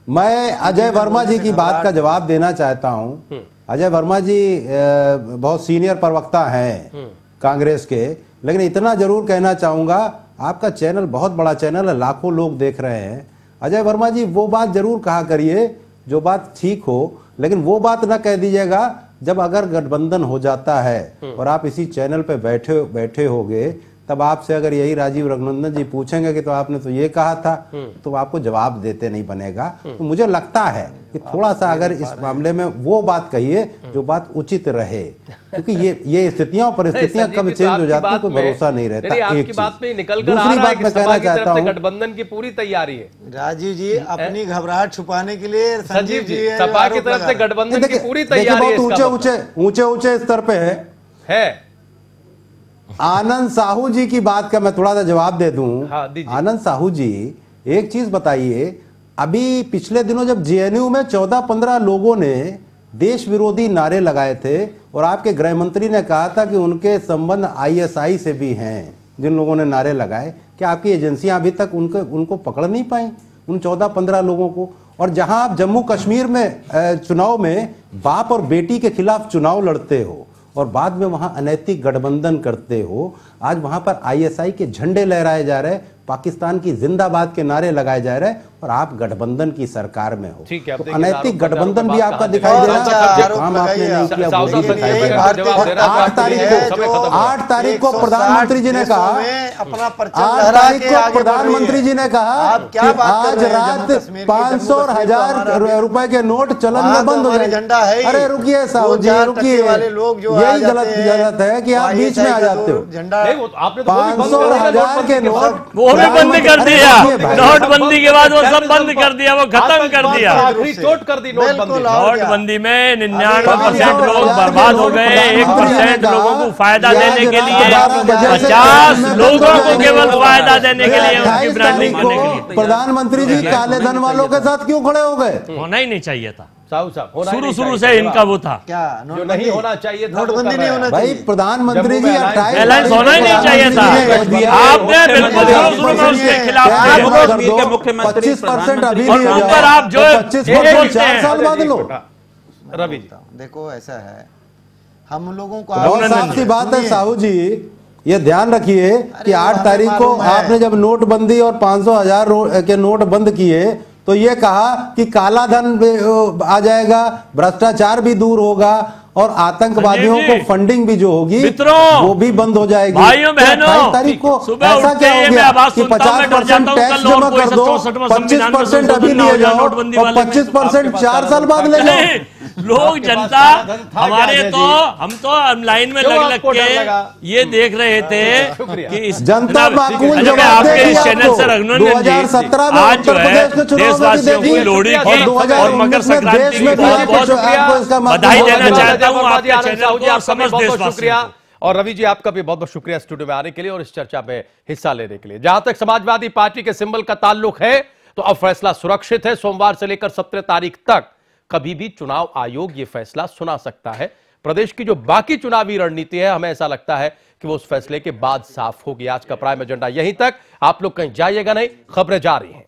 मैं अजय वर्मा जी की बात का जवाब देना चाहता हूं। अजय वर्मा जी बहुत सीनियर प्रवक्ता हैं कांग्रेस के, लेकिन इतना जरूर कहना चाहूंगा, आपका चैनल बहुत बड़ा चैनल है, लाखों लोग देख रहे हैं। अजय वर्मा जी वो बात जरूर कहा करिए जो बात ठीक हो, लेकिन वो बात ना कह दीजिएगा जब अगर गठबंधन हो जाता है और आप इसी चैनल पे बैठे होगे, तब आपसे अगर यही राजीव रघुनंदन जी पूछेंगे कि तो आपने तो ये कहा था, तो आपको जवाब देते नहीं बनेगा। तो मुझे लगता है कि थोड़ा सा अगर इस मामले में वो बात कहिए जो बात उचित रहे, क्योंकि ये स्थितियां परिस्थितियां कब चेंज हो जाती है कोई भरोसा नहीं रहता। एक बात में निकल कर दूसरी बात मैं कहना चाहता हूँ, गठबंधन की पूरी तैयारी है। राजीव जी अपनी घबराहट छुपाने के लिए संजीव जी सपा की तरफ से गठबंधन की पूरी तैयारी है। ऊंचे स्तर पे है। आनंद साहू जी की बात का मैं थोड़ा सा जवाब दे दूं। आनंद साहू जी, एक चीज बताइए, अभी पिछले दिनों जब जेएनयू में 14-15 लोगों ने देश विरोधी नारे लगाए थे और आपके गृह मंत्री ने कहा था कि उनके संबंध आईएसआई से भी हैं, जिन लोगों ने नारे लगाए, क्या आपकी एजेंसियां अभी तक उनको पकड़ नहीं पाई, उन 14-15 लोगों को? और जहां आप जम्मू कश्मीर में चुनाव में बाप और बेटी के खिलाफ चुनाव लड़ते हो और बाद में वहां अनैतिक गठबंधन करते हो, आज वहां पर ISI के झंडे लहराए जा रहे, पाकिस्तान की जिंदाबाद के नारे लगाए जा रहे, और आप गठबंधन की सरकार में हो। ठीक है, तो अनैतिक गठबंधन भी आपका दिखाई दे रहा है। काम आपने नहीं किया, 8 तारीख को प्रधानमंत्री जी ने कहा, 8 तारीख को प्रधानमंत्री जी ने कहा कि आज रात 500 और 1000 रुपए के नोट चलन में बंद हो जाए। अरे रुकिए साहू जी, रुकिए, यही गलत है कि आप बीच में आ जाते हो। 500 और 1000 के नोट वो भी बंद कर दिया, नोटबंदी के बाद वो सब बंद कर दिया, वो खत्म कर दिया। चोट कर दी नोटबंदी में 99% लोग बर्बाद हो गए। 1% लोगों को फायदा देने के लिए, 50 लोगों को केवल फायदा देने के लिए, उनकी ब्रांडिंग करने के लिए। प्रधानमंत्री जी काले धन वालों के साथ क्यों खड़े हो गए? होना ही नहीं चाहिए था। शुरू से इनका वो था क्या जो नहीं होना चाहिए था, नोटबंदी नहीं होना भाई। प्रधानमंत्री जी बैलेंस होना ही नहीं चाहिए था। आपने बिल्कुल शुरू में उसके खिलाफ मुख्यमंत्री 25% अभी भी आप जो 25% 4 साल बाद लो। रवि जी देखो, ऐसा है, हम लोगों को बहुत साफ सी बात है साहू जी, ये ध्यान रखिए कि 8 तारीख को आपने जब नोटबंदी और 500,000 के नोट बंद किए तो ये कहा कि काला धन आ जाएगा, भ्रष्टाचार भी दूर होगा और आतंकवादियों को फंडिंग भी जो होगी वो भी बंद हो जाएगी। भाइयों बहनों, 28 तारीख को ऐसा क्या हो गया कि 50% टैक्स जमा कर दो, 25% अभी लिए जाओ और 25% 4 साल बाद ले जाओ। लोग, जनता हमारे तो, हम तो लाइन में लग के ये देख रहे थे कि इस जनता माकूल जवाब आपके देगी इस चैनल से आपको। रघुनंदन 2017 में आज जो उत्तर है प्रदेश के चुनाव देशवासियों को लोहड़ी की और मकर संक्रांति की बहुत बधाई देना चाहता हूँ आपके चैनल को और समस्त देशवासियों को। और रवि जी आपका भी बहुत बहुत शुक्रिया स्टूडियो में आने के लिए और इस चर्चा में हिस्सा लेने के लिए। जहां तक समाजवादी पार्टी के सिंबल का ताल्लुक है तो अब फैसला सुरक्षित है। सोमवार से लेकर 17 तारीख तक कभी भी चुनाव आयोग ये फैसला सुना सकता है। प्रदेश की जो बाकी चुनावी रणनीति है, हमें ऐसा लगता है कि वो उस फैसले के बाद साफ होगी। आज का प्राइम एजेंडा यहीं तक। आप लोग कहीं जाइएगा नहीं, खबरें जारी हैं।